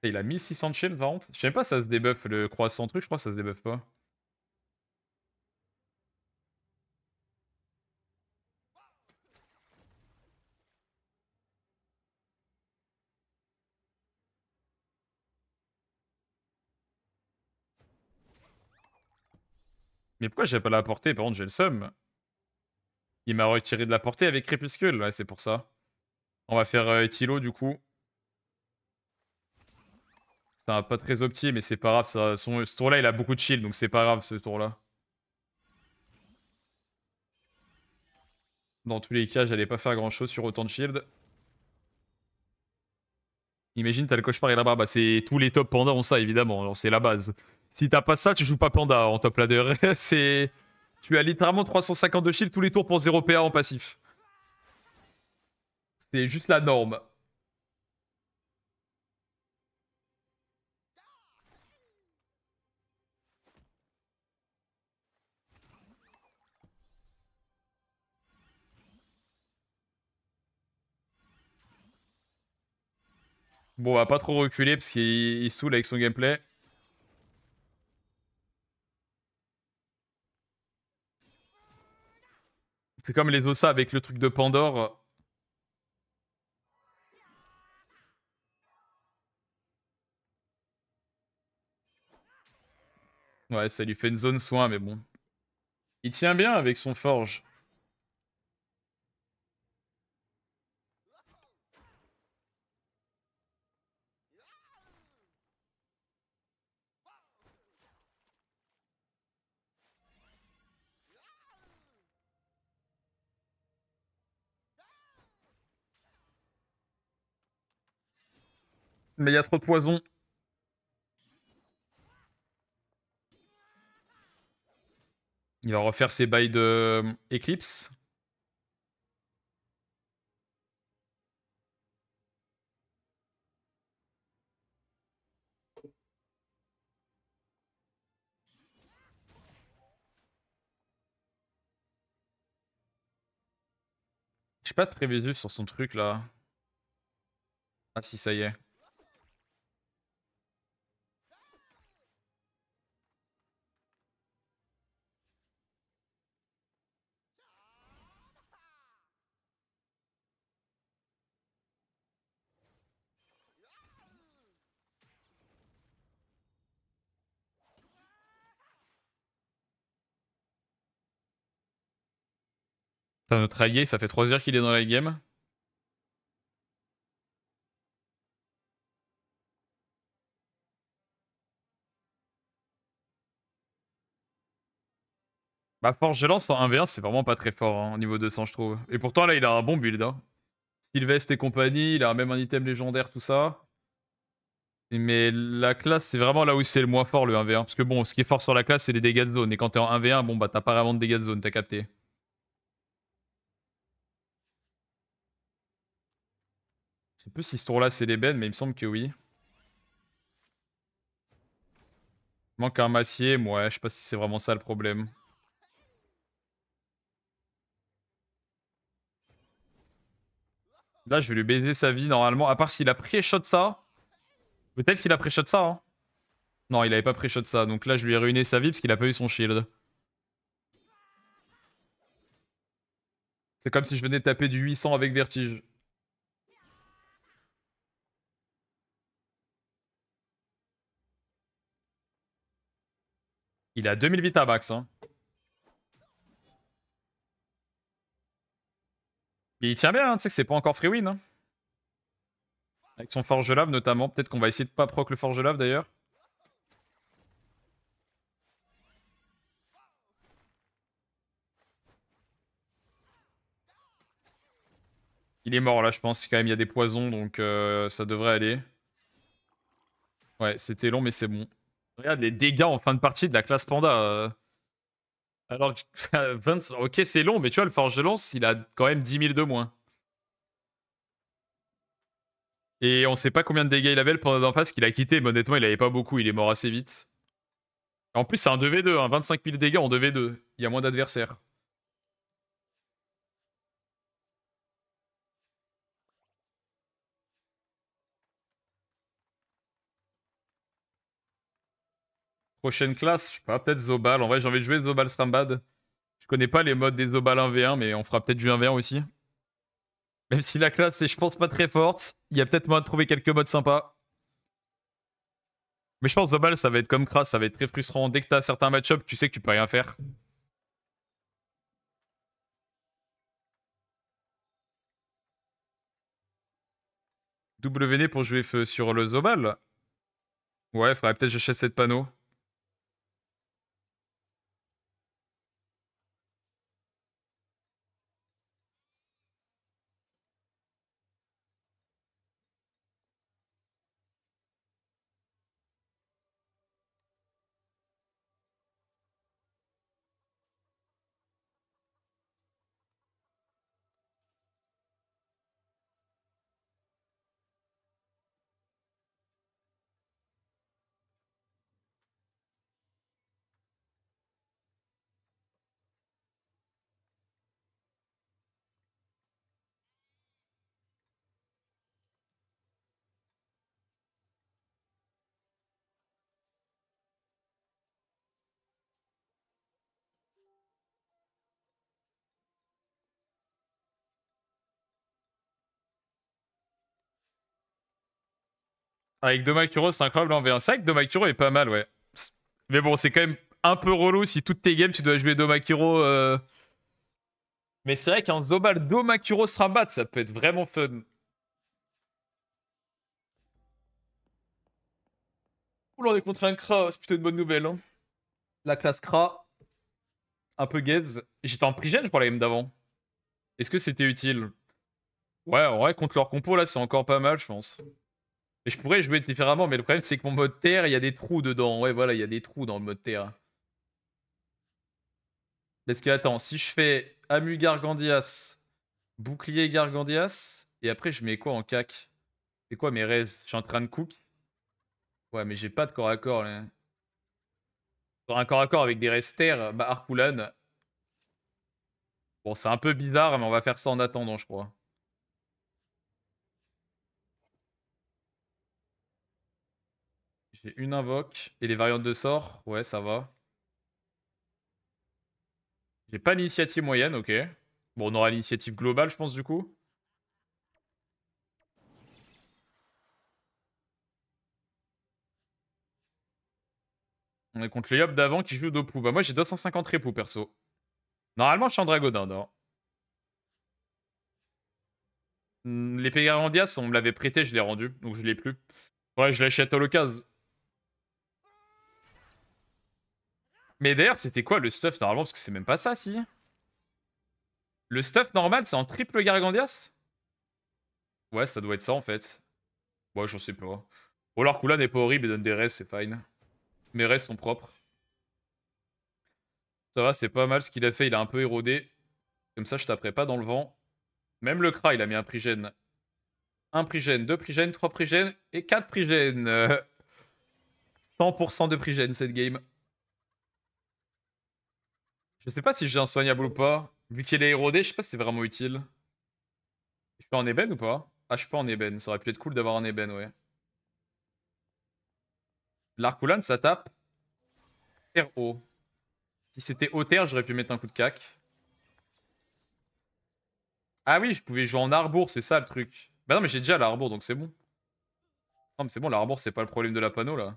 Et il a 1600 de shield par contre. Je sais même pas si ça se débuff le croissant truc, je crois que ça se débuff pas. Mais pourquoi j'ai pas la portée? Par contre, j'ai le seum. Il m'a retiré de la portée avec Crépuscule, ouais, c'est pour ça. On va faire Etilo du coup. C'est un pas très opti, mais c'est pas grave. Ce tour-là, il a beaucoup de shield, donc c'est pas grave ce tour-là. Dans tous les cas, j'allais pas faire grand-chose sur autant de shield. Imagine, t'as le cauchemar et là-bas. Bah, c'est tous les top pandas ont ça, évidemment. C'est la base. Si t'as pas ça, tu joues pas panda en top ladder. c'est... Tu as littéralement 350 de shield tous les tours pour 0 PA en passif. C'est juste la norme. Bon, on va pas trop reculer parce qu'il saoule avec son gameplay. C'est comme les Ossa avec le truc de Pandore. Ouais, ça lui fait une zone soin, mais bon. Il tient bien avec son forge. Mais il y a trop de poison. Il va refaire ses bails de Eclipse. J'ai pas de prévisu sur son truc là. Ah si, ça y est. T'as notre allié, ça fait 3 heures qu'il est dans la game. Bah, Forge Lance en 1v1, c'est vraiment pas très fort hein, au niveau 200, je trouve. Et pourtant, là, il a un bon build. Hein. Sylvestre et compagnie, il a même un item légendaire, tout ça. Mais la classe, c'est vraiment là où c'est le moins fort, le 1v1. Parce que bon, ce qui est fort sur la classe, c'est les dégâts de zone. Et quand t'es en 1v1, bon, bah, t'as pas vraiment de dégâts de zone, t'as capté. Je sais plus si ce tour-là, c'est les bennes, mais il me semble que oui. Manque un massier, ouais, je sais pas si c'est vraiment ça le problème. Là, je vais lui baiser sa vie normalement, à part s'il a pré-shot ça. Peut-être qu'il a pré-shot ça, hein. Non, il avait pas pré-shot ça, donc là, je lui ai ruiné sa vie parce qu'il a pas eu son shield. C'est comme si je venais de taper du 800 avec vertige. Il a 2000 vita max, hein. Et il tient bien, hein, tu sais que c'est pas encore free win. Hein. Avec son forge lave notamment, peut-être qu'on va essayer de pas proc le forge lave d'ailleurs. Il est mort là, je pense. Quand même, il y a des poisons, donc ça devrait aller. Ouais, c'était long, mais c'est bon. Regarde les dégâts en fin de partie de la classe panda. Alors que 20... Ok, c'est long, mais tu vois, le forge de lance, il a quand même 10 000 de moins. Et on sait pas combien de dégâts il avait le panda d'en face qu'il a quitté, mais honnêtement, il avait pas beaucoup, il est mort assez vite. En plus, c'est un 2v2, hein, 25 000 dégâts en 2v2. Il y a moins d'adversaires. Prochaine classe, je sais pas, peut-être Zobal. En vrai, j'ai envie de jouer Zobal Strambad. Je connais pas les modes des Zobal 1v1, mais on fera peut-être du 1v1 aussi. Même si la classe est, je pense, pas très forte, il y a peut-être moyen de trouver quelques modes sympas. Mais je pense Zobal, ça va être comme Kras, ça va être très frustrant. Dès que t'as certains match-ups, tu sais que tu peux rien faire. WN pour jouer feu sur le Zobal. Ouais, faudrait peut-être que j'achète cette panneau. Avec Domakuro, c'est incroyable en V1. C'est vrai que Domakuro est pas mal, ouais. Mais bon, c'est quand même un peu relou si toutes tes games tu dois jouer Domakuro. Mais c'est vrai qu'un Zobal Domakuro Srambat, ça peut être vraiment fun. Oula, on est contre un Kra, c'est plutôt une bonne nouvelle. Hein. La classe Kra, un peu gaze. J'étais en prigène, je crois, la game d'avant. Est-ce que c'était utile? Ouais, en vrai, contre leur compo, là, c'est encore pas mal, je pense. Et je pourrais jouer différemment, mais le problème, c'est que mon mode terre, il y a des trous dedans. Ouais, voilà, il y a des trous dans le mode terre. Parce que, attends, si je fais Amu Gargandias, bouclier Gargandias, et après, je mets quoi en cac? C'est quoi mes res? Je suis en train de cook. Ouais, mais j'ai pas de corps à corps, là. Sur un corps à corps avec des res terre, bah, Arkulan. Bon, c'est un peu bizarre, mais on va faire ça en attendant, je crois. J'ai une invoque. Et les variantes de sort? Ouais, ça va. J'ai pas l'initiative moyenne, ok. Bon, on aura l'initiative globale, je pense, du coup. On est contre le Yop d'avant qui joue Dopu. Bah, moi, j'ai 250 répou, perso. Normalement, je suis en Dragodin, non. L'épée Garandias, on me l'avait prêté, je l'ai rendu, donc je l'ai plus. Ouais, je l'achète à l'occasion. Mais d'ailleurs, c'était quoi le stuff normalement? Parce que c'est même pas ça, si. Le stuff normal, c'est en triple Gargandias? Ouais, ça doit être ça en fait. Ouais, j'en sais pas. Ou alors Kula n'est pas horrible et donne des restes, c'est fine. Mes restes sont propres. Ça va, c'est pas mal ce qu'il a fait, il a un peu érodé. Comme ça, je taperai pas dans le vent. Même le Kra, il a mis un prigène. Un prigène, deux prigènes, trois prigènes et quatre prigènes. 100% de prigène cette game. Je sais pas si j'ai un soignable ou pas. Vu qu'il est érodé, je sais pas si c'est vraiment utile. Je suis en ébène ou pas? Ah, je suis pas en ébène. Ça aurait pu être cool d'avoir un ébène, ouais. L'Arcoulan, ça tape. RO. Si c'était Hauteur, j'aurais pu mettre un coup de cac. Ah oui, je pouvais jouer en Arbour, c'est ça le truc. Bah non, mais j'ai déjà l'Arbour, donc c'est bon. Non, mais c'est bon, l'Arbour, c'est pas le problème de la panneau, là.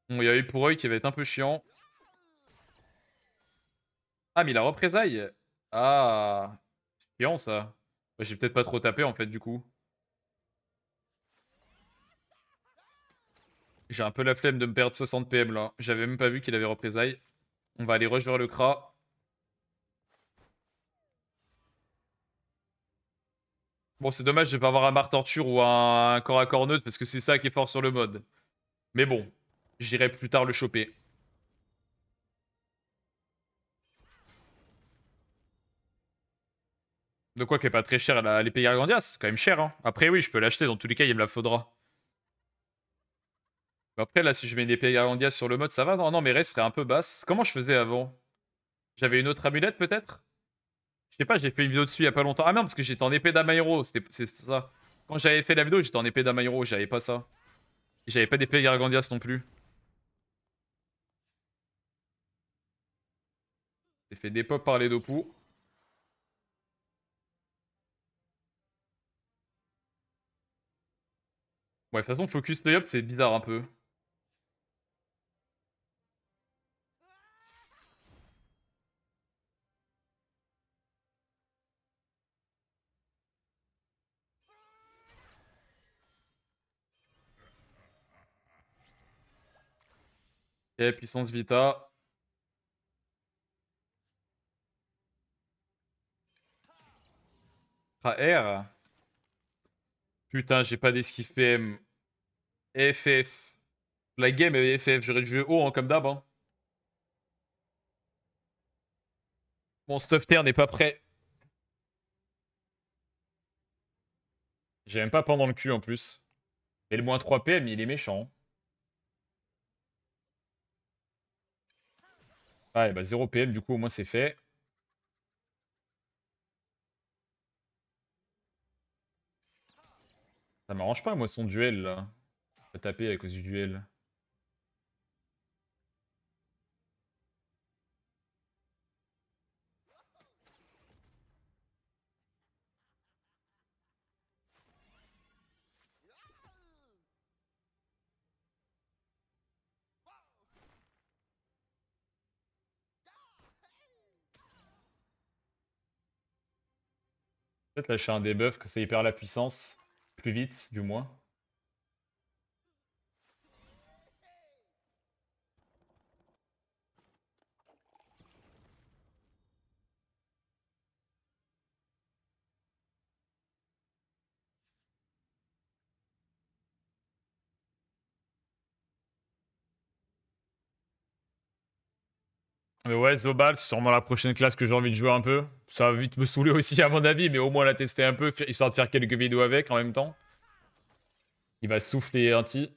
Bon, il y a eu pour œil qui va être un peu chiant. Ah, mais il a représailles. Ah, chiant, ça. Bah, j'ai peut-être pas trop tapé, en fait, du coup. J'ai un peu la flemme de me perdre 60 PM, là. J'avais même pas vu qu'il avait représailles. On va aller rejouer le Kra. Bon, c'est dommage de pas avoir un Marre Torture ou un corps à corps neutre, parce que c'est ça qui est fort sur le mode. Mais bon, j'irai plus tard le choper. De quoi qui est pas très cher l'épée Gargandias, c'est quand même cher, hein. Après, oui, je peux l'acheter, dans tous les cas, il me la faudra. Mais après, là, si je mets une épée Gargandias sur le mode, ça va? Non, non, mes restes seraient un peu basses. Comment je faisais avant? J'avais une autre amulette, peut-être? Je sais pas, j'ai fait une vidéo dessus il y a pas longtemps. Ah non, parce que j'étais en épée d'Amairo, c'est ça. Quand j'avais fait la vidéo, j'étais en épée d'Amairo, j'avais pas ça. J'avais pas d'épée Gargandias non plus. J'ai fait des pop par les Dopu. Ouais, de toute façon, focus de Yop, c'est bizarre un peu. Ok, puissance Vita. R. Putain, j'ai pas d'esquive PM. FF. La game est FF, j'aurais dû jouer haut hein, comme d'hab. Hein. Mon stuff terre n'est pas prêt. J'ai même pas pendant le cul en plus. Et le moins 3 PM, il est méchant. Ouais, bah 0 PM, du coup, au moins c'est fait. Ça m'arrange pas, moi, son duel, là. Je vais taper à cause du duel. Peut-être lâcher un debuff, que ça y perd la puissance. Plus vite, du moins. Mais ouais, Zobal, c'est sûrement la prochaine classe que j'ai envie de jouer un peu. Ça va vite me saouler aussi, à mon avis, mais au moins la tester un peu, histoire de faire quelques vidéos avec en même temps. Il va souffler un petit.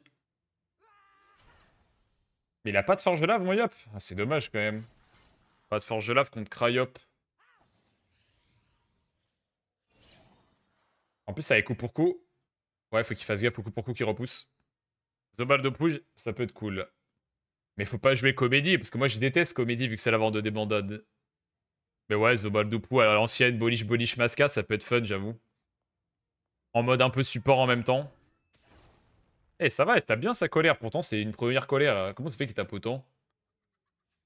Mais il a pas de forge lave, mon Yop. Ah, c'est dommage quand même. Pas de forge lave contre Cryop. En plus, avec coup pour coup. Ouais, faut qu'il fasse gaffe au coup pour coup qui repousse. Zobal de Pouge, ça peut être cool. Mais faut pas jouer comédie, parce que moi je déteste comédie vu que c'est la vente de débandade. Mais ouais, Zobal de Pou à l'ancienne, Bolish Bolish Masca, ça peut être fun, j'avoue. En mode un peu support en même temps. Eh, ça va, t'as bien sa colère, pourtant c'est une première colère. Comment ça fait qu'il tape autant?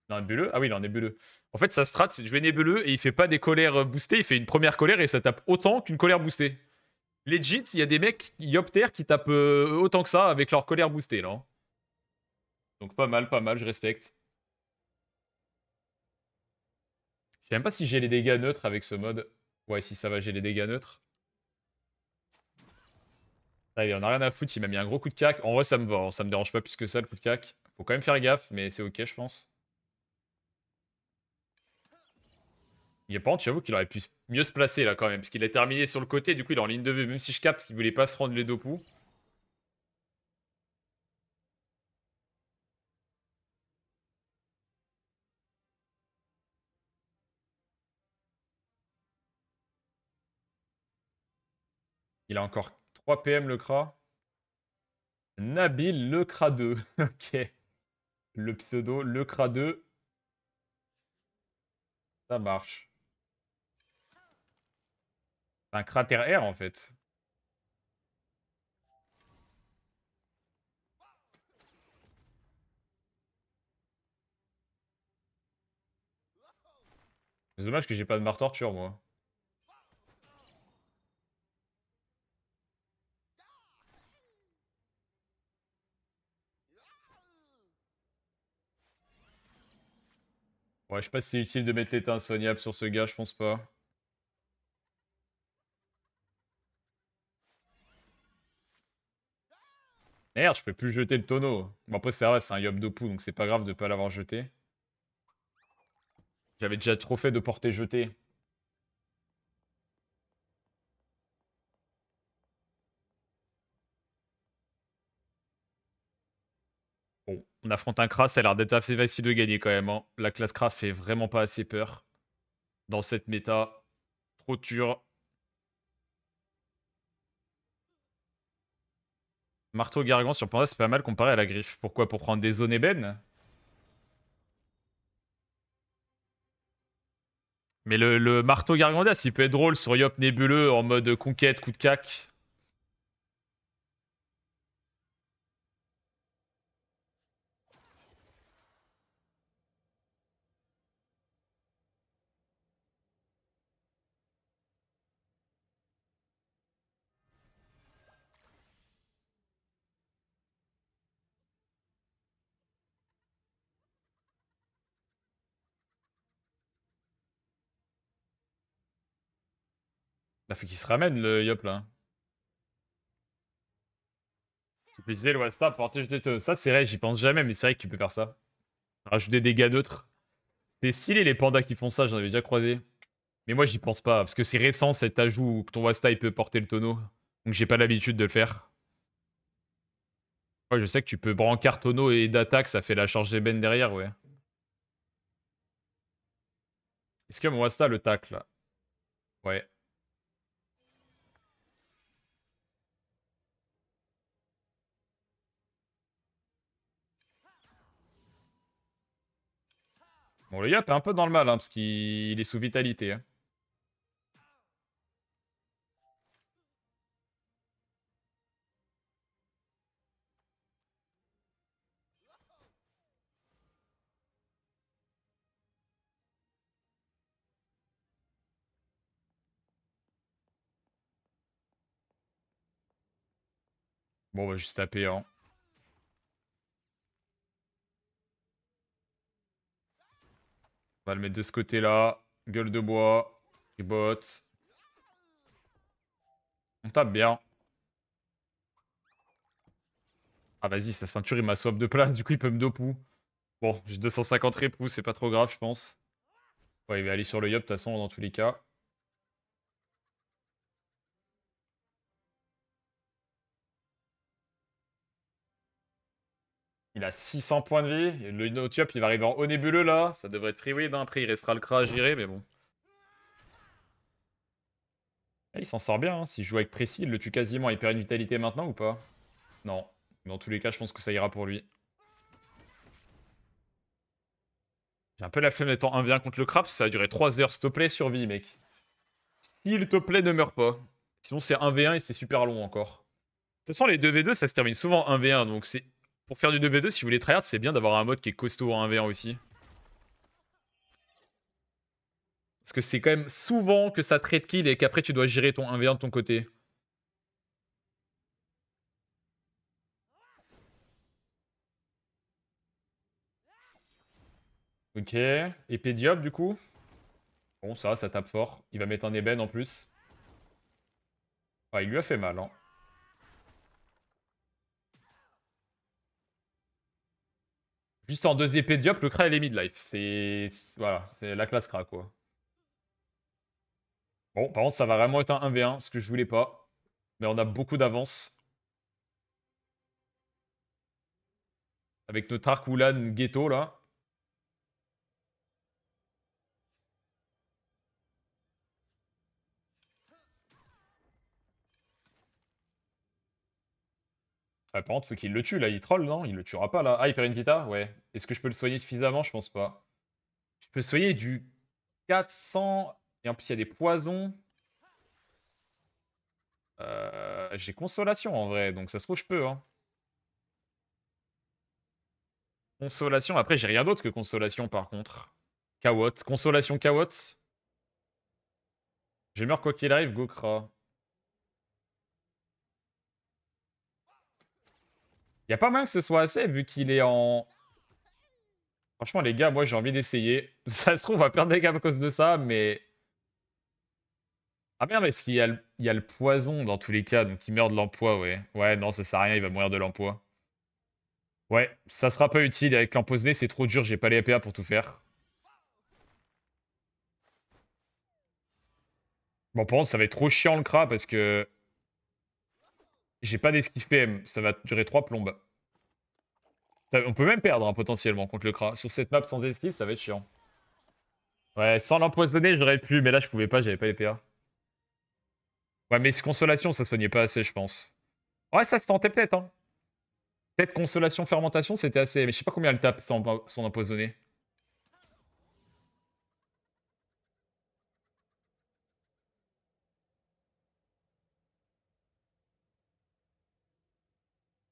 Il a un nébuleux? Ah oui, il a un nébuleux. En fait, sa strat, c'est de jouer nébuleux et il fait pas des colères boostées, il fait une première colère et ça tape autant qu'une colère boostée. Legit, il y a des mecs Yopter qui tapent autant que ça avec leur colère boostée là. Donc pas mal, je respecte. Je sais même pas si j'ai les dégâts neutres avec ce mode. Ouais, si ça va, j'ai les dégâts neutres. Ah, il en a rien à foutre, il m'a mis un gros coup de cac. En vrai, ça me va, hein, ça me dérange pas plus que ça le coup de cac. Faut quand même faire gaffe, mais c'est ok, je pense. Il y a par contre, j'avoue qu'il aurait pu mieux se placer là quand même, parce qu'il a terminé sur le côté, du coup il est en ligne de vue, même si je capte qu'il voulait pas se rendre les deux coups. Il a encore 3 PM le Kra. Nabil le Kra 2. Ok. Le pseudo, le Kra 2. Ça marche. Un cratère R en fait. C'est dommage que j'ai pas de marre torture moi. Ouais, je sais pas si c'est utile de mettre l'état insoignable sur ce gars, je pense pas. Merde, je peux plus jeter le tonneau. Bon après c'est vrai, c'est un Yob Dopu, donc c'est pas grave de pas l'avoir jeté. J'avais déjà trop fait de porter jeté. Bon, on affronte un Kra, ça a l'air d'être assez facile de gagner quand même, hein. La classe Kra fait vraiment pas assez peur. Dans cette méta, trop dur. Marteau Gargant sur Panda, c'est pas mal comparé à la griffe. Pourquoi? Pour prendre des zones ébènes? Mais le marteau Gargandas, il peut être drôle sur Yop nébuleux en mode conquête, coup de cac. Là, faut qu'il se ramène le Yop là. Tu peux utiliser le Wallstar pour porter jeté. Ça, c'est vrai, j'y pense jamais, mais c'est vrai que tu peux faire ça. Rajouter des dégâts neutres. C'est stylé les pandas qui font ça, j'en avais déjà croisé. Mais moi, j'y pense pas, parce que c'est récent cet ajout que ton Wasta il peut porter le tonneau. Donc j'ai pas l'habitude de le faire. Ouais, je sais que tu peux brancard tonneau et d'attaque, ça fait la charge d'ébène derrière, ouais. Est-ce que mon Wasta le tacle là? Ouais. Bon, le Yop est un peu dans le mal, hein, parce qu'il est sous vitalité. Hein. Bon, on va juste taper, hein. On va le mettre de ce côté-là. Gueule de bois. Ribot. On tape bien. Ah, vas-y, sa ceinture, il m'a swap de place, du coup, il peut me dopu. Bon, j'ai 250 répous, c'est pas trop grave, je pense. Ouais, il va aller sur le Yop, de toute façon, dans tous les cas. Il a 600 points de vie. Et le Notiop, il va arriver en haut nébuleux, là. Ça devrait être free win, hein. Après, il restera le Kra à gérer, mais bon. Ah, il s'en sort bien, hein. S'il joue avec précis, il le tue quasiment. Il perd une vitalité maintenant ou pas? Non. Dans tous les cas, je pense que ça ira pour lui. J'ai un peu la flemme d'être en 1v1 contre le Craps, ça a duré 3 heures. S'il te plaît, survie, mec. S'il te plaît, ne meurs pas. Sinon, c'est 1v1 et c'est super long encore. De toute façon, les 2v2, ça se termine souvent 1v1. Donc, c'est pour faire du 2v2, si vous voulez tryhard, c'est bien d'avoir un mode qui est costaud en 1v1 aussi. Parce que c'est quand même souvent que ça trade kill et qu'après, tu dois gérer ton 1v1 de ton côté. Ok. Épée diable, du coup. Bon, ça tape fort. Il va mettre un ébène en plus. Ah, il lui a fait mal, hein. Juste en 2 épées diop, le Kra, il est mid-life. Voilà, c'est la classe Kra, quoi. Bon, par contre, ça va vraiment être un 1v1, ce que je voulais pas. Mais on a beaucoup d'avance. Avec notre Arc Wulan Ghetto, là. Ah, par contre, faut qu'il le tue, là. Il troll, non? Il le tuera pas, là. Ah, il perd une Vita? Ouais. Est-ce que je peux le soigner suffisamment? Je pense pas. Je peux soigner du 400. Et en plus, il y a des poisons. J'ai consolation, en vrai. Donc, ça se trouve, je peux, hein. Consolation. Après, j'ai rien d'autre que consolation, par contre. Kawot. Consolation Kawot. Je meurs quoi qu'il arrive, Gokra. Y a pas moyen que ce soit assez, vu qu'il est en... Franchement, les gars, moi, j'ai envie d'essayer. Ça se trouve, on va perdre des gars à cause de ça, mais... Ah merde, est-ce qu'il y a il y a le poison dans tous les cas, donc il meurt de l'emploi, ouais. Ouais, non, ça sert à rien, il va mourir de l'emploi. Ouais, ça sera pas utile. Avec l'empoisonné, c'est trop dur, j'ai pas les APA pour tout faire. Bon, par contre, ça va être trop chiant le Kra, parce que... J'ai pas d'esquive PM, ça va durer 3 plombes. On peut même perdre, hein, potentiellement, contre le Kra. Sur cette map sans esquive, ça va être chiant. Ouais, sans l'empoisonner, j'aurais pu, mais là, je pouvais pas, j'avais pas les PA. Ouais, mais consolation, ça soignait pas assez, je pense. Ouais, ça se tentait peut-être, hein. Peut-être consolation, fermentation, c'était assez. Mais je sais pas combien elle tape sans empoisonner.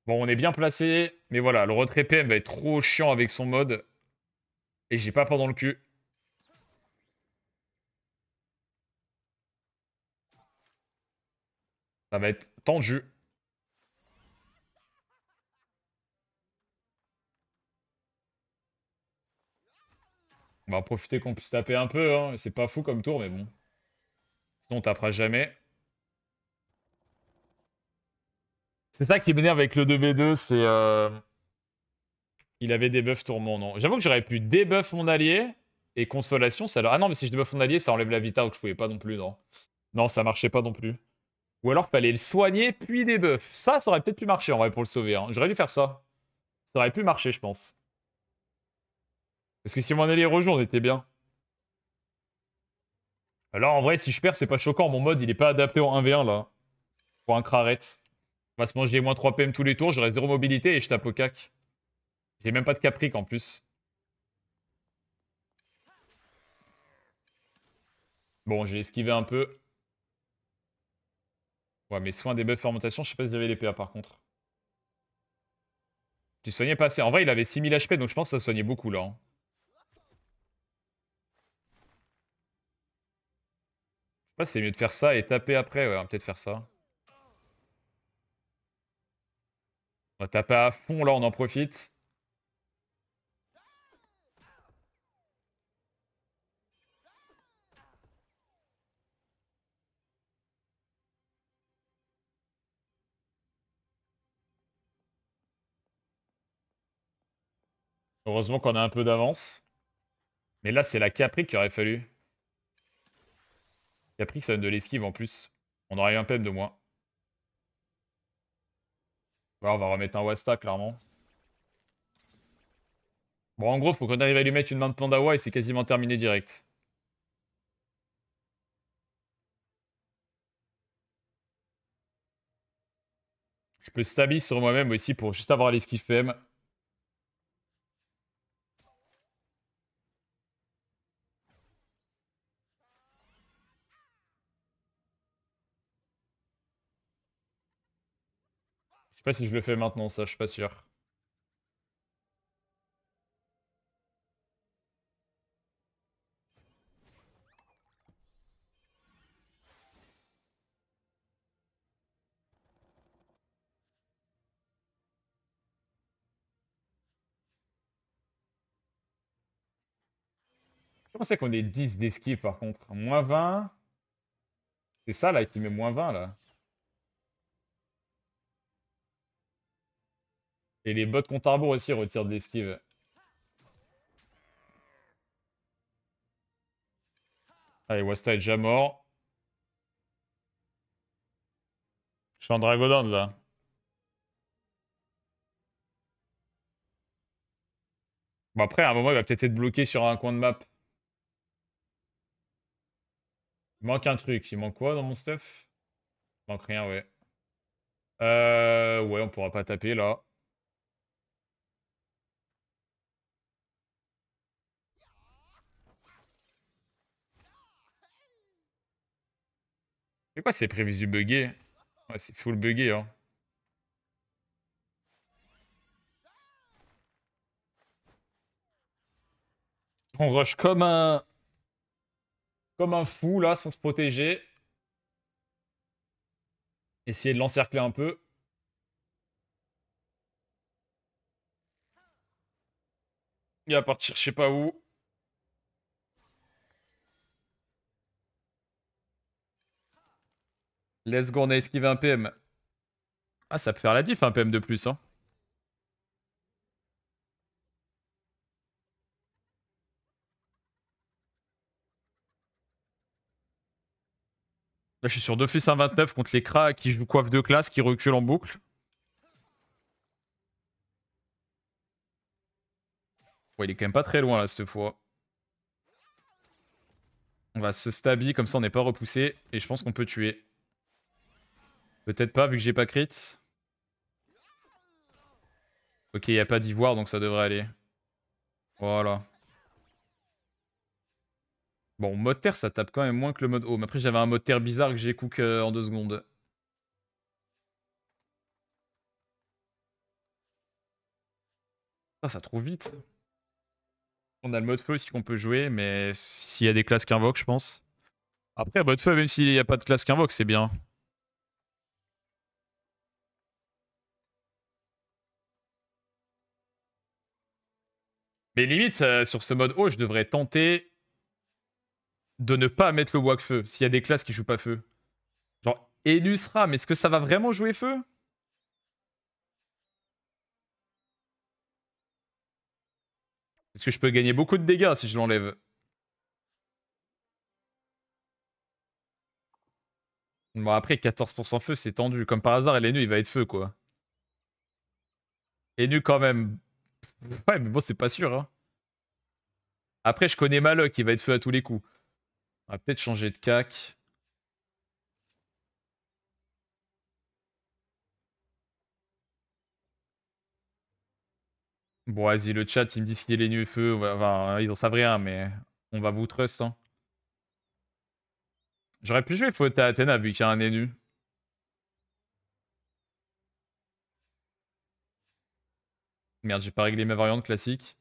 Bon, on est bien placé. Mais voilà, le retrait PM va être trop chiant avec son mode. Et j'ai pas peur dans le cul. Ça va être tendu. On va profiter qu'on puisse taper un peu, hein. C'est pas fou comme tour, mais bon. Sinon, on tapera jamais. C'est ça qui m'énerve avec le 2v2, c'est... Il avait des buffs tourments, non. J'avoue que j'aurais pu debuff mon allié et consolation, ça... Ah non, mais si je debuff mon allié, ça enlève la vita, donc je pouvais pas non plus, non. Non, ça marchait pas non plus. Ou alors, fallait le soigner, puis debuff. Ça aurait peut-être pu marcher, en vrai, pour le sauver, hein. J'aurais dû faire ça. Ça aurait pu marcher, je pense. Parce que si mon allié rejoue, on était bien. Alors, en vrai, si je perds, c'est pas choquant. Mon mode, il est pas adapté au 1v1, là. Pour un Kraret. On va se manger moins 3 PM tous les tours, j'aurai 0 mobilité et je tape au cac. J'ai même pas de capric, en plus. Bon, j'ai esquivé un peu. Ouais, mais soin des buffs fermentation, je sais pas si j'avais les PA, par contre. Tu soignais pas assez. En vrai, il avait 6000 HP, donc je pense que ça soignait beaucoup, là, hein. Je sais pas si c'est mieux de faire ça et taper après. Ouais, on va peut-être faire ça. On va taper à fond, là, on en profite. Heureusement qu'on a un peu d'avance. Mais là, c'est la Capri qu'il aurait fallu. Capri, ça donne de l'esquive en plus. On aurait eu un PM de moins. Ouais, on va remettre un Wasta, clairement. Bon, en gros, faut qu'on arrive à lui mettre une main de Pandawa et c'est quasiment terminé direct. Je peux stabiliser sur moi-même aussi pour juste avoir l'esquive PM. Je sais pas si je le fais maintenant, ça, je suis pas sûr. Je pensais qu'on ait 10 d'esquive par contre. Moins 20. C'est ça là qui met moins 20 là. Et les bots contre arbre aussi retirent de l'esquive. Allez, Wasta est déjà mort. Je suis en Dragodon là. Bon après, à un moment, il va peut-être être bloqué sur un coin de map. Il manque un truc. Il manque quoi dans mon stuff? Il manque rien, ouais. Ouais, on pourra pas taper là. C'est quoi ces prévisions buggées? Ouais, c'est full buggé, hein. On rush comme un fou là, sans se protéger. Essayer de l'encercler un peu. Il va partir je sais pas où. Let's go, on a esquivé un PM. Ah, ça peut faire la diff un PM de plus, hein. Là, je suis sur d'office 1,29 contre les Kras qui jouent coiffe de classe, qui reculent en boucle. Ouais, il est quand même pas très loin là cette fois. On va se stabby, comme ça on n'est pas repoussé. Et je pense qu'on peut tuer. Peut-être pas vu que j'ai pas crit. Ok, il n'y a pas d'ivoire donc ça devrait aller. Voilà. Bon, mode terre ça tape quand même moins que le mode home. Après j'avais un mode terre bizarre que j'ai cook en 2 secondes. Ça trouve vite. On a le mode feu aussi qu'on peut jouer, mais s'il y a des classes qui invoquent, je pense. Après, mode feu, même s'il n'y a pas de classe qui invoque, c'est bien. Mais limite, sur ce mode haut, je devrais tenter de ne pas mettre le Wak feu s'il y a des classes qui jouent pas feu. Genre, Elusra, mais est-ce que ça va vraiment jouer feu? Parce que je peux gagner beaucoup de dégâts si je l'enlève. Bon, après, 14% feu, c'est tendu. Comme par hasard, Elenu, il va être feu, quoi. Elenu, quand même. Ouais, mais bon, c'est pas sûr, hein. Après, je connais Malok, il va être feu à tous les coups. On va peut-être changer de cac. Bon, vas-y, le chat, ils me disent qu'il est nu feu. Enfin, ils en savent rien, mais on va vous trust, hein. J'aurais pu jouer faute à Athéna vu qu'il y a un Enu. Merde, j'ai pas réglé ma variante classique.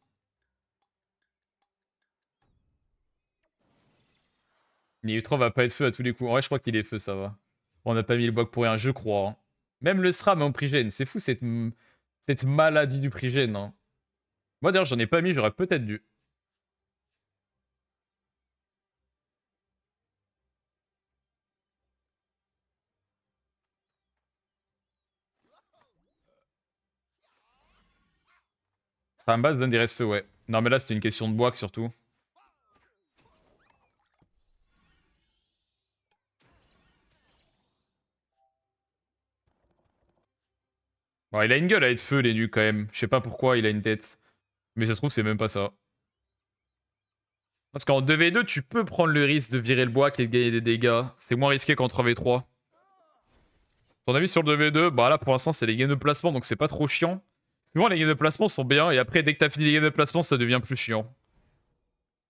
Nitro va pas être feu à tous les coups. En vrai, je crois qu'il est feu, ça va. On n'a pas mis le bloc pour rien, je crois, hein. Même le SRAM est en prigène. C'est fou cette maladie du prigène, hein. Moi d'ailleurs, j'en ai pas mis, j'aurais peut-être dû. SRAM base donne des restes feu, ouais. Non, mais là, c'était une question de bois surtout. Bon, il a une gueule à être feu, les nus, quand même. Je sais pas pourquoi il a une tête. Mais ça se trouve, c'est même pas ça. Parce qu'en 2v2, tu peux prendre le risque de virer le bois et de gagner des dégâts. C'est moins risqué qu'en 3v3. Ton avis sur le 2v2? Bah là, pour l'instant, c'est les games de placement, donc c'est pas trop chiant. Souvent, les games de placement sont bien, et après, dès que t'as fini les games de placement, ça devient plus chiant.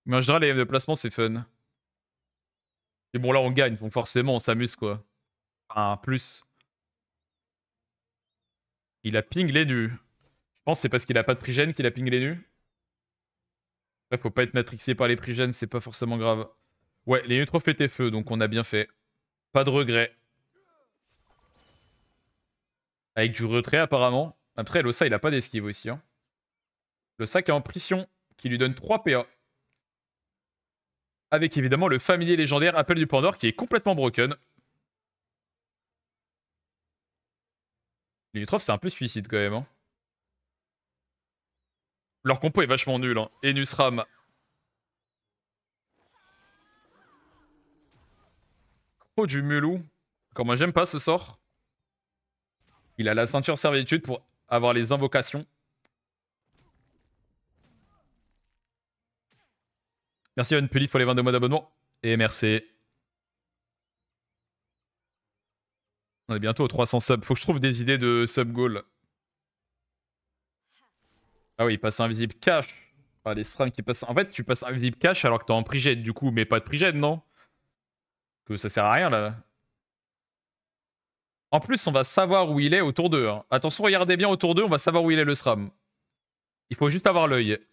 Mais en général, les games de placement, c'est fun. Et bon, là, on gagne, donc forcément, on s'amuse, quoi. Enfin, plus. Il a ping les nus. Je pense que c'est parce qu'il a pas de prigène qu'il a ping les nus. Bref, faut pas être matrixé par les prigènes, c'est pas forcément grave. Ouais, les nus trop fait tes feux, donc on a bien fait. Pas de regret. Avec du retrait, apparemment. Après, Losa, il a pas d'esquive aussi, hein. Losa qui est en pression, qui lui donne 3 PA. Avec évidemment le familier légendaire Appel du Port Nord qui est complètement broken. Les c'est un peu suicide quand même. Hein. Leur compo est vachement nul. Hein. Enus Ram. Oh, du Mulou. Quand moi j'aime pas ce sort. Il a la ceinture servitude pour avoir les invocations. Merci Van Puli pour les 22 mois d'abonnement. Et merci. On est bientôt aux 300 subs. Faut que je trouve des idées de sub goal. Ah oui, passer invisible cash. Ah, les SRAM qui passent. En fait, tu passes invisible cash alors que t'es en prigène du coup, mais pas de prigène, non? Que ça sert à rien là. En plus, on va savoir où il est autour d'eux. Hein. Attention, regardez bien autour d'eux, on va savoir où il est le SRAM. Il faut juste avoir l'œil.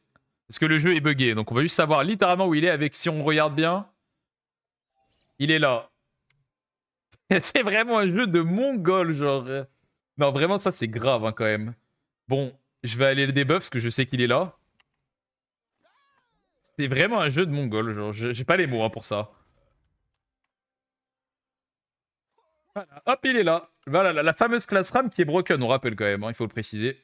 Parce que le jeu est buggé, donc on va juste savoir littéralement où il est avec, si on regarde bien, il est là. C'est vraiment un jeu de mongol, genre. Non, vraiment, ça, c'est grave, hein, quand même. Bon, je vais aller le debuff, parce que je sais qu'il est là. C'est vraiment un jeu de mongol, genre. J'ai pas les mots, hein, pour ça. Voilà, hop, il est là. Voilà, la fameuse classe RAM qui est broken, on rappelle quand même, hein, il faut le préciser.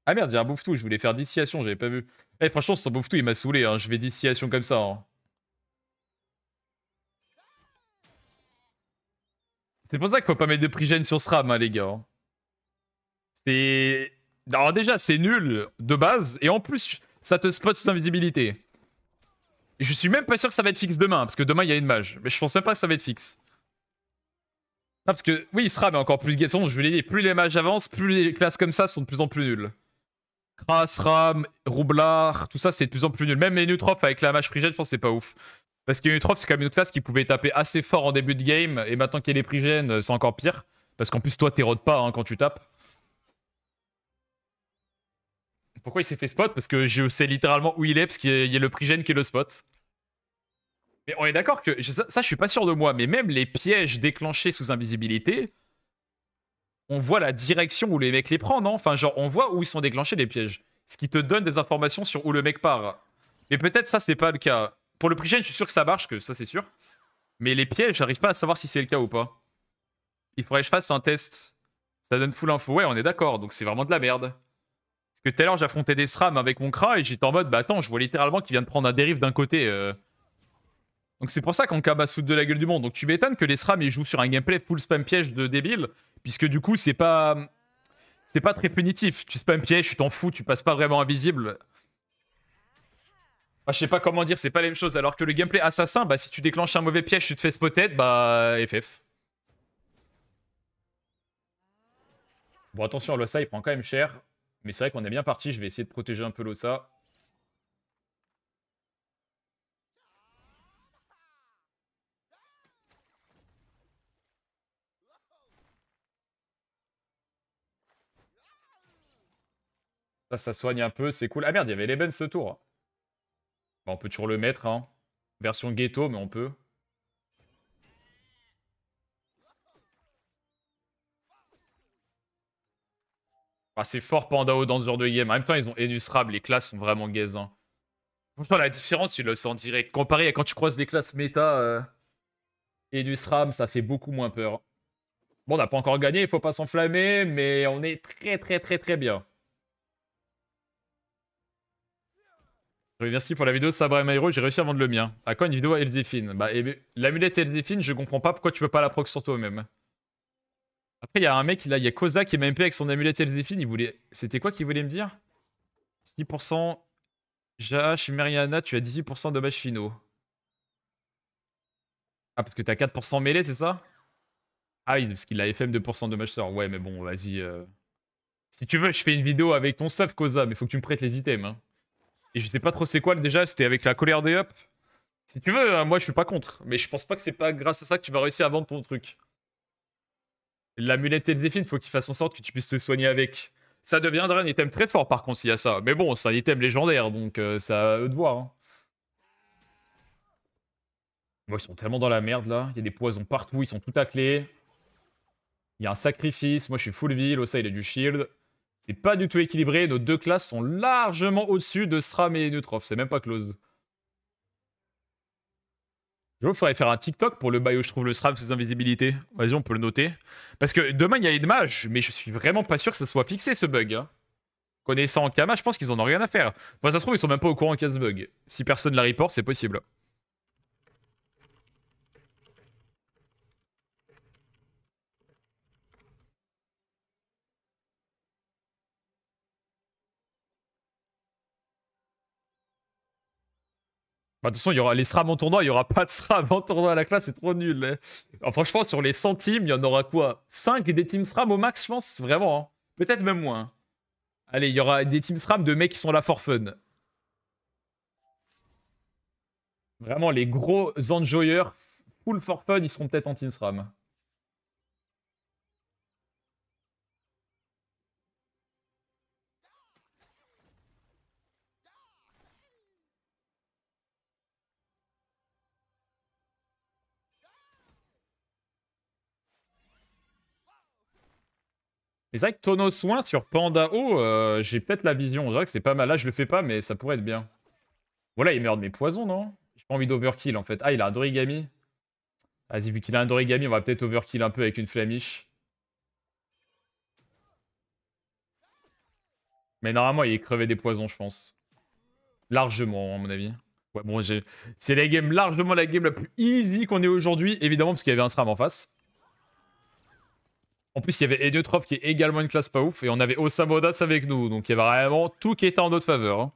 Ah merde, j'ai un bouffe-tout, je voulais faire distillation, j'avais pas vu. Eh, franchement, son bouffe-tout, il m'a saoulé, hein. Je vais distillation comme ça, hein. C'est pour ça qu'il faut pas mettre de prigène sur ce RAM, hein, les gars. Hein. C'est... Alors déjà, c'est nul de base, et en plus, ça te spot sous invisibilité. Et je suis même pas sûr que ça va être fixe demain, parce que demain, il y a une mage. Mais je pense même pas que ça va être fixe. Non, parce que, oui, il sera, mais encore plus guessons, je vous l'ai dit, plus les mages avancent, plus les classes comme ça sont de plus en plus nulles. Kras, Ram, Roublard, tout ça, c'est de plus en plus nul. Même les Neutrophs avec la mage prigène, je pense que c'est pas ouf. Parce que Neutrophs, c'est quand même une classe qui pouvait taper assez fort en début de game, et maintenant qu'il y a les prigènes, c'est encore pire. Parce qu'en plus, toi, t'érodes pas hein, quand tu tapes. Pourquoi il s'est fait spot? Parce que je sais littéralement où il est, parce qu'il y a le prigène qui est le spot. Mais on est d'accord que, ça je suis pas sûr de moi, mais même les pièges déclenchés sous invisibilité, on voit la direction où les mecs les prennent, non? Enfin, genre, on voit où ils sont déclenchés les pièges. Ce qui te donne des informations sur où le mec part. Mais peut-être ça, c'est pas le cas. Pour le prigène, je suis sûr que ça marche, que ça, c'est sûr. Mais les pièges, j'arrive pas à savoir si c'est le cas ou pas. Il faudrait que je fasse un test. Ça donne full info. Ouais, on est d'accord, donc c'est vraiment de la merde. Parce que tout à l'heure, j'affrontais des SRAM avec mon Kra et j'étais en mode, bah attends, je vois littéralement qu'il vient de prendre un dérive d'un côté. Donc c'est pour ça qu'on cabas se foutre de la gueule du monde. Donc tu m'étonnes que les SRAM ils jouent sur un gameplay full spam piège de débile, puisque du coup c'est pas très punitif. Tu spam piège, tu t'en fous, tu passes pas vraiment invisible. Bah, je sais pas comment dire, c'est pas la même chose. Alors que le gameplay assassin, bah si tu déclenches un mauvais piège, tu te fais spotted, bah FF. Bon attention, l'Ossa il prend quand même cher. Mais c'est vrai qu'on est bien parti, je vais essayer de protéger un peu l'Ossa. Ça soigne un peu, c'est cool. Ah merde, il y avait l'Eben ce tour. Bah, on peut toujours le mettre, hein. Version ghetto, mais on peut. Ah, c'est fort Pandao dans ce genre de game. En même temps, ils ont Enus Rab, les classes sont vraiment gaze. Hein. Franchement, la différence, tu le sens direct. Comparé à quand tu croises des classes méta, Enus Rab, ça fait beaucoup moins peur. Bon, on n'a pas encore gagné, il faut pas s'enflammer, mais on est très très très très bien. Merci pour la vidéo Sabra et Mairo, j'ai réussi à vendre le mien. À quand une vidéo à Elzéphine? Bah, l'amulette Elzéphine, je comprends pas pourquoi tu peux pas la proc sur toi-même. Après, il y a un mec, là, il y a Koza qui est MP avec son amulette Elzéphine, il voulait... C'était quoi qu'il voulait me dire? 6%... Jash, Meriana, tu as 18% de dommages finaux. Ah, parce que t'as 4% mêlée, c'est ça? Ah oui, parce qu'il a FM 2% de dommages sort. Ouais, mais bon, vas-y. Si tu veux, je fais une vidéo avec ton stuff, Koza, mais faut que tu me prêtes les items. Hein. Et je sais pas trop c'est quoi déjà, c'était avec la colère des up. Si tu veux, moi je suis pas contre, mais je pense pas que c'est pas grâce à ça que tu vas réussir à vendre ton truc. L'amulette Elzéphine, faut qu'il fasse en sorte que tu puisses te soigner avec. Ça deviendra un item très fort par contre s'il y a ça. Mais bon, c'est un item légendaire, donc c'est à eux de voir. Hein. Moi, ils sont tellement dans la merde là. Il y a des poisons partout, ils sont tout taclés. Il y a un sacrifice. Moi, je suis full ville. Ossa, il a du shield. C'est pas du tout équilibré. Nos deux classes sont largement au-dessus de Sram et Neutrof. C'est même pas close. Il faudrait faire un TikTok pour le bail où je trouve le SRAM sous invisibilité. Vas-y, on peut le noter. Parce que demain, il y a une mage, mais je suis vraiment pas sûr que ça soit fixé ce bug. Hein. Connaissant Kama, je pense qu'ils en ont rien à faire. Enfin, ça se trouve, ils sont même pas au courant qu'il y a ce bug. Si personne la report, c'est possible. Bah, de toute façon, il y aura les SRAM en tournoi, il y aura pas de SRAM en tournoi à la classe, c'est trop nul. Hein. Alors, franchement, sur les 100 teams, il y en aura quoi 5 des teams SRAM au max, je pense Vraiment. Hein. Peut-être même moins. Allez, il y aura des teams SRAM de mecs qui sont là for fun. Vraiment, les gros enjoyers, full for fun, ils seront peut-être en team SRAM. Mais c'est vrai que Tono Soin sur Panda O, j'ai peut-être la vision. On dirait que c'est pas mal. Là, je le fais pas, mais ça pourrait être bien. Voilà, il meurt de mes poisons, non? J'ai pas envie d'overkill en fait. Ah, il a un Dorigami. Vas-y, vu qu'il a un Dorigami, on va peut-être overkill un peu avec une Flamiche. Mais normalement, il est crevé des poisons, je pense. Largement, à mon avis. Ouais, bon, c'est la game, largement la game la plus easy qu'on ait aujourd'hui, évidemment, parce qu'il y avait un SRAM en face. En plus, il y avait Ediotrop qui est également une classe pas ouf, et on avait Osamodas avec nous, donc il y avait vraiment tout qui était en notre faveur. Hein.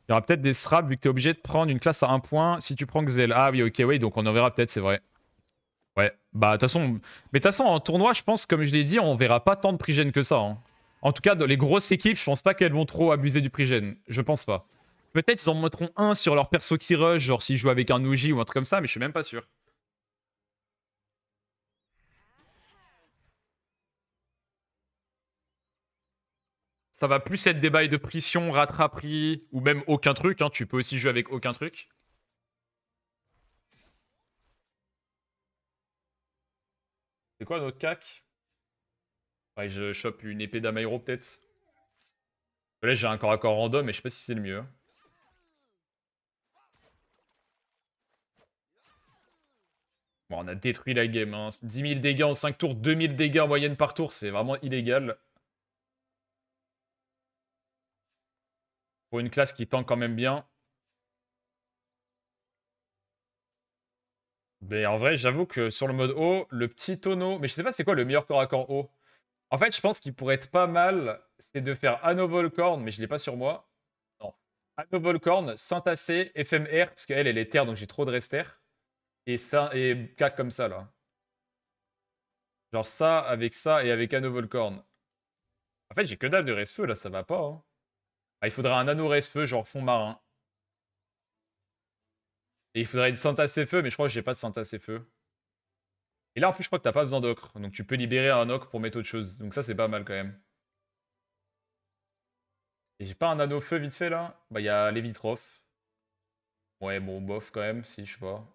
Il y aura peut-être des SRAM vu que t'es obligé de prendre une classe à 1 point si tu prends Xel. Ah oui, ok, oui, donc on en verra peut-être, c'est vrai. Ouais, bah de toute façon... Mais de toute façon, en tournoi, je pense, comme je l'ai dit, on verra pas tant de prigène que ça. Hein. En tout cas, dans les grosses équipes, je pense pas qu'elles vont trop abuser du prigène. Je pense pas. Peut-être ils en montreront un sur leur perso qui rush, genre s'ils jouent avec un Uji ou un truc comme ça, mais je suis même pas sûr. Ça va plus être des bails de pression, rattraperie, ou même aucun truc. Hein. Tu peux aussi jouer avec aucun truc. C'est quoi notre cac? Ouais, je chope une épée d'Amairo peut-être. Là, j'ai un corps à corps random, mais je sais pas si c'est le mieux. Bon, on a détruit la game. Hein. 10 000 dégâts en 5 tours, 2000 dégâts en moyenne par tour, c'est vraiment illégal. Pour une classe qui tank quand même bien. Mais en vrai, j'avoue que sur le mode haut, le petit tonneau... Mais je sais pas c'est quoi le meilleur corps à corps haut. En fait, je pense qu'il pourrait être pas mal, c'est de faire Anno Volcorn, mais je l'ai pas sur moi. Non. Anno Volcorn, Saint-Assez, FMR, parce qu'elle, elle est terre, donc j'ai trop de rester. Et ça, et cac comme ça, là. Genre ça et avec Anno Volcorn. En fait, j'ai que dalle de reste-feu, là, ça va pas. Hein. Ah, il faudrait un Anno reste-feu, genre fond marin. Et il faudrait une Saint-Assez feu, mais je crois que j'ai pas de Saint-Assez feu. Et là, en plus, je crois que t'as pas besoin d'ocre. Donc tu peux libérer un ocre pour mettre autre chose. Donc ça, c'est pas mal quand même. Et j'ai pas un anneau feu vite fait là? Bah, il y a Lévitrof. Ouais, bon, bof quand même, si, je sais pas.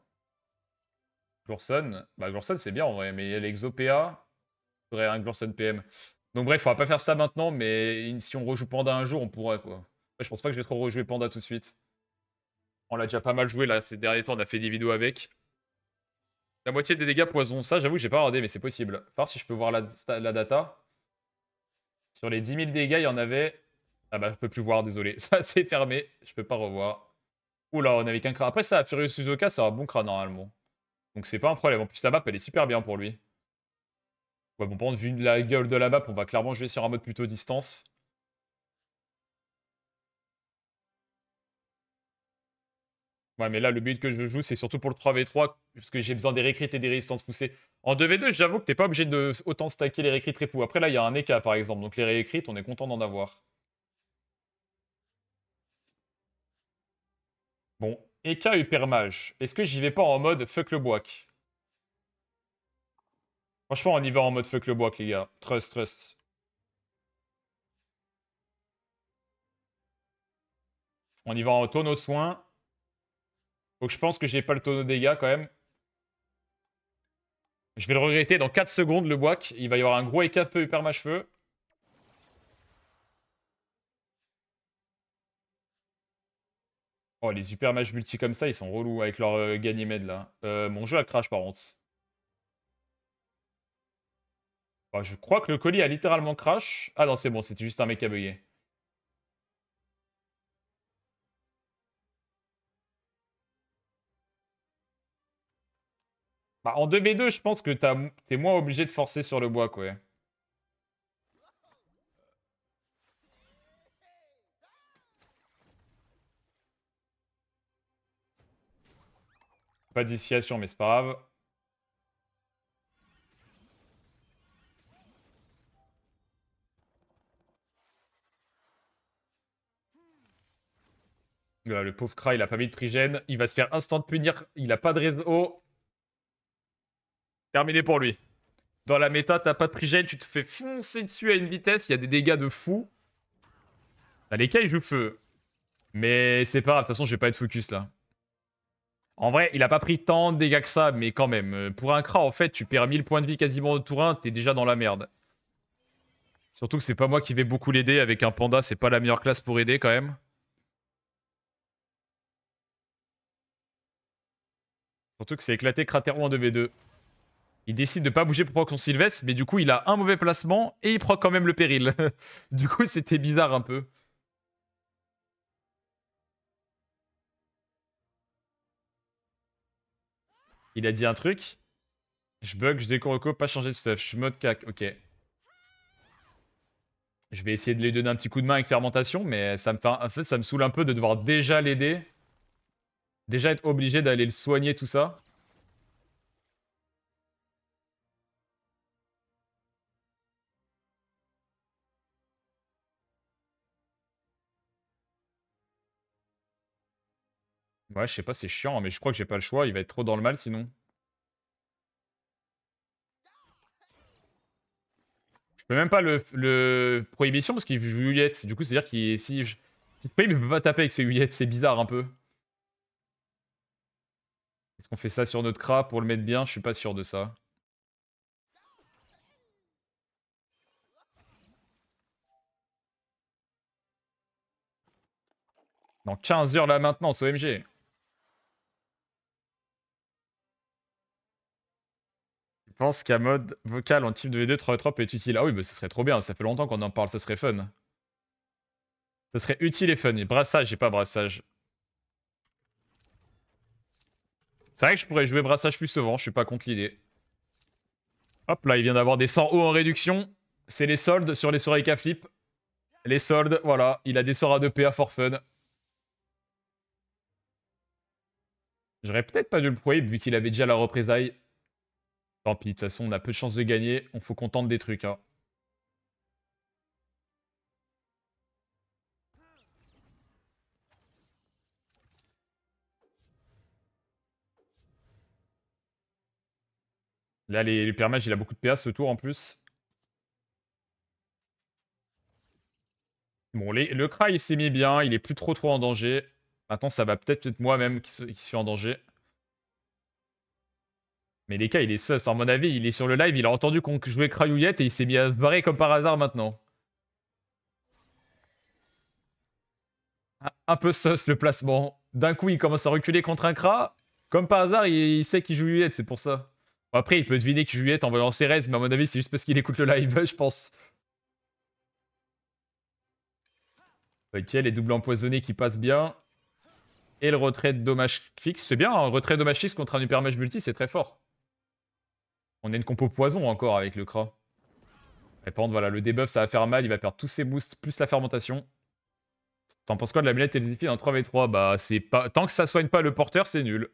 Glorson. Bah, Glorson, c'est bien en vrai, mais il y a l'Exopéa. Il faudrait un Glorson PM. Donc, bref, on va pas faire ça maintenant, mais si on rejoue Panda un jour, on pourrait quoi. Ouais, je pense pas que je vais trop rejouer Panda tout de suite. On l'a déjà pas mal joué là, ces derniers temps, on a fait des vidéos avec. La moitié des dégâts poison, ça j'avoue, j'ai pas regardé, mais c'est possible. Voir si je peux voir la data. Sur les 10 000 dégâts, il y en avait. Ah bah, je peux plus voir, désolé. Ça, c'est fermé. Je peux pas revoir. Oula, on avait qu'un crâne. Après, ça, Furious Suzuka, c'est un bon crâne normalement. Donc, c'est pas un problème. En plus, la map, elle est super bien pour lui. Ouais, bon, par contre, vu la gueule de la map, on va clairement jouer sur un mode plutôt distance. Ouais, mais là, le but que je joue, c'est surtout pour le 3v3, parce que j'ai besoin des recruits et des résistances poussées. En 2v2, j'avoue que t'es pas obligé de autant stacker les recruits très fous. Après, là, il y a un EK, par exemple. Donc, les recruits, on est content d'en avoir. Bon, EK Hypermage. Est-ce que j'y vais pas en mode fuck le boac? Franchement, on y va en mode fuck le boac, les gars. Trust, trust. On y va en tonneau soin. Donc je pense que j'ai pas le tonneau dégâts quand même. Je vais le regretter dans 4 secondes, le Boak. Il va y avoir un gros écafeu hyper mâche-feu. Oh, les super matchs multi comme ça, ils sont relous avec leur Ganymede là. Mon jeu a crash par contre. Bah, je crois que le colis a littéralement crash. Ah non, c'est bon, c'était juste un mec à bugger. Bah, en 2v2, je pense que t'es moins obligé de forcer sur le bois, quoi. Pas d'initiation, mais c'est pas grave. Le pauvre Kra, il a pas mis de trigène. Il va se faire instant punir. Il a pas de réseau. Terminé pour lui. Dans la méta, t'as pas de trigène, tu te fais foncer dessus à une vitesse. Il y a des dégâts de fou. Bah, les cas, ils jouent feu. Mais c'est pas grave, de toute façon, je vais pas être focus là. En vrai, il a pas pris tant de dégâts que ça, mais quand même. Pour un Kra, en fait, tu perds 1000 points de vie quasiment au tour 1, t'es déjà dans la merde. Surtout que c'est pas moi qui vais beaucoup l'aider. Avec un panda, c'est pas la meilleure classe pour aider quand même. Surtout que c'est éclaté Cratero en 2v2. Il décide de pas bouger pour proc son Sylvestre, mais du coup, il a un mauvais placement et il proc quand même le péril. Du coup, c'était bizarre un peu. Il a dit un truc. Je bug, je décoreco, pas changer de stuff. Je suis mode cac, ok. Je vais essayer de lui donner un petit coup de main avec fermentation, mais ça me fait, en fait, ça me saoule un peu de devoir déjà l'aider. Déjà être obligé d'aller le soigner, tout ça. Ouais, je sais pas, c'est chiant, mais je crois que j'ai pas le choix. Il va être trop dans le mal sinon. Je peux même pas le prohibition parce qu'il joue Yulet. Du coup, c'est-à-dire qu'il si je prohibe, il peut pas taper avec ses Yulet. C'est bizarre un peu. Est-ce qu'on fait ça sur notre Kra pour le mettre bien? Je suis pas sûr de ça. Dans 15 heures là maintenant, OMG. Je pense qu'un mode vocal en type de V2 3v3 peut être utile. Ah oui, bah ce serait trop bien. Ça fait longtemps qu'on en parle, ça serait fun. Ça serait utile et fun. Et brassage, j'ai pas brassage. C'est vrai que je pourrais jouer brassage plus souvent, je suis pas contre l'idée. Hop là, il vient d'avoir des 100 hauts en réduction. C'est les soldes sur les Soraka Flip. Les soldes, voilà. Il a des sorts à 2 PA for fun. J'aurais peut-être pas dû le prohib vu qu'il avait déjà la représaille. Tant pis, de toute façon, on a peu de chances de gagner. On faut qu'on tente des trucs. Hein. Là, les permages, il a beaucoup de PA ce tour en plus. Bon, le Kra, il s'est mis bien. Il est plus trop en danger. Maintenant, ça va peut-être être moi-même qui suis en danger. Mais les cas, il est sus. À mon avis, il est sur le live. Il a entendu qu'on jouait Crayouillette et il s'est mis à se barrer comme par hasard maintenant. Un peu sus le placement. D'un coup, il commence à reculer contre un Kra. Comme par hasard, il sait qu'il joue Yuet, c'est pour ça. Bon, après, il peut deviner qu'il joue Yuet en voyant ses raids, mais à mon avis, c'est juste parce qu'il écoute le live, je pense. Ok, les doubles empoisonnés qui passent bien. Et le retrait de dommage fixe. C'est bien, un retrait de dommage fixe contre un hyper mage multi, c'est très fort. On a une compo poison encore avec le Kra. Et par contre, voilà, le debuff, ça va faire mal. Il va perdre tous ses boosts, plus la fermentation. T'en penses quoi de la lunette Elziphi en 3v3? Bah, c'est pas... Tant que ça soigne pas le porteur, c'est nul.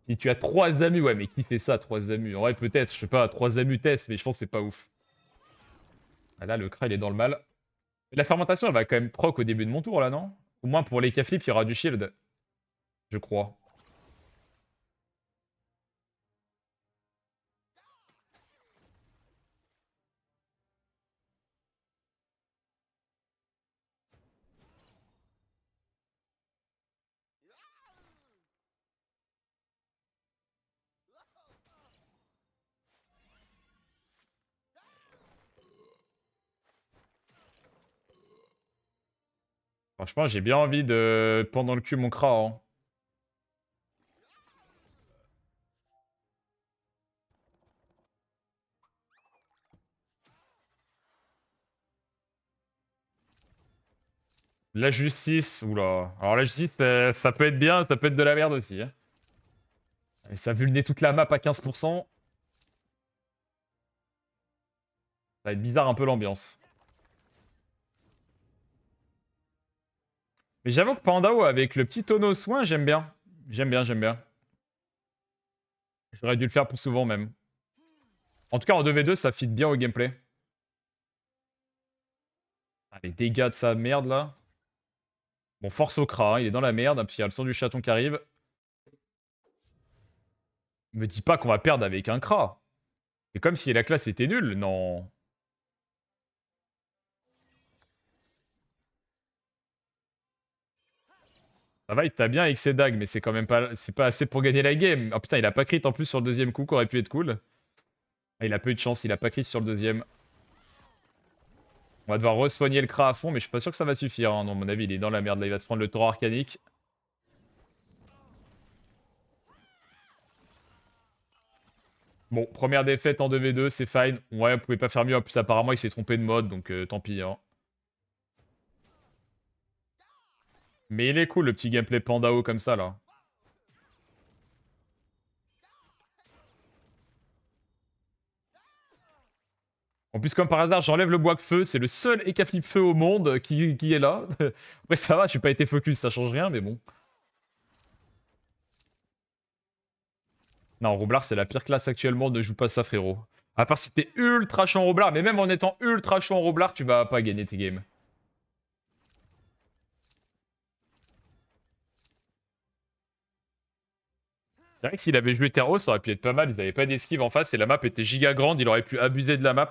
Si tu as 3 amus, ouais, mais qui fait ça, 3 amus? En vrai, peut-être, je sais pas, 3 amus test, mais je pense que c'est pas ouf. Ah, là, le Kra, il est dans le mal. La fermentation, elle va quand même proc au début de mon tour, là, non? Au moins, pour les K-flip, il y aura du shield. Je crois. Franchement, j'ai bien envie de prendre dans le cul mon Kra. Hein. La justice, oula. Alors la justice, ça peut être bien, ça peut être de la merde aussi. Hein. Et ça vulné toute la map à 15%. Ça va être bizarre un peu l'ambiance. Mais j'avoue que Pandao avec le petit tonneau soin, j'aime bien. J'aime bien, j'aime bien. J'aurais dû le faire plus souvent même. En tout cas, en 2v2, ça fit bien au gameplay. Ah, les dégâts de sa merde là. Bon, force au Kra, hein, il est dans la merde. Puis il y a le son du chaton qui arrive. Me dis pas qu'on va perdre avec un Kra. C'est comme si la classe était nulle. Non. Ça va, il t'a bien avec ses dagues, mais c'est quand même pas, c'est pas assez pour gagner la game. Oh putain, il a pas crit en plus sur le deuxième coup, qui aurait pu être cool. Ah, il a pas eu de chance, il a pas crit sur le deuxième. On va devoir re-soigner le Kra à fond, mais je suis pas sûr que ça va suffire. Hein. Non, à mon avis, il est dans la merde là, il va se prendre le taureau arcanique. Bon, première défaite en 2v2, c'est fine. Ouais, on pouvait pas faire mieux. En plus, apparemment, il s'est trompé de mode, donc tant pis. Hein. Mais il est cool, le petit gameplay Pandao comme ça, là. En plus, comme par hasard, j'enlève le bois de feu. C'est le seul Ekaflip feu au monde qui est là. Après, ça va, j'ai pas été focus, ça change rien, mais bon. Non, Roublard, c'est la pire classe actuellement. Ne joue pas ça, frérot. À part si t'es ultra chaud en Roublard, mais même en étant ultra chaud en Roublard, tu vas pas gagner tes games. C'est vrai que s'il avait joué Terreau, ça aurait pu être pas mal. Ils avaient pas d'esquive en face et la map était giga grande. Il aurait pu abuser de la map.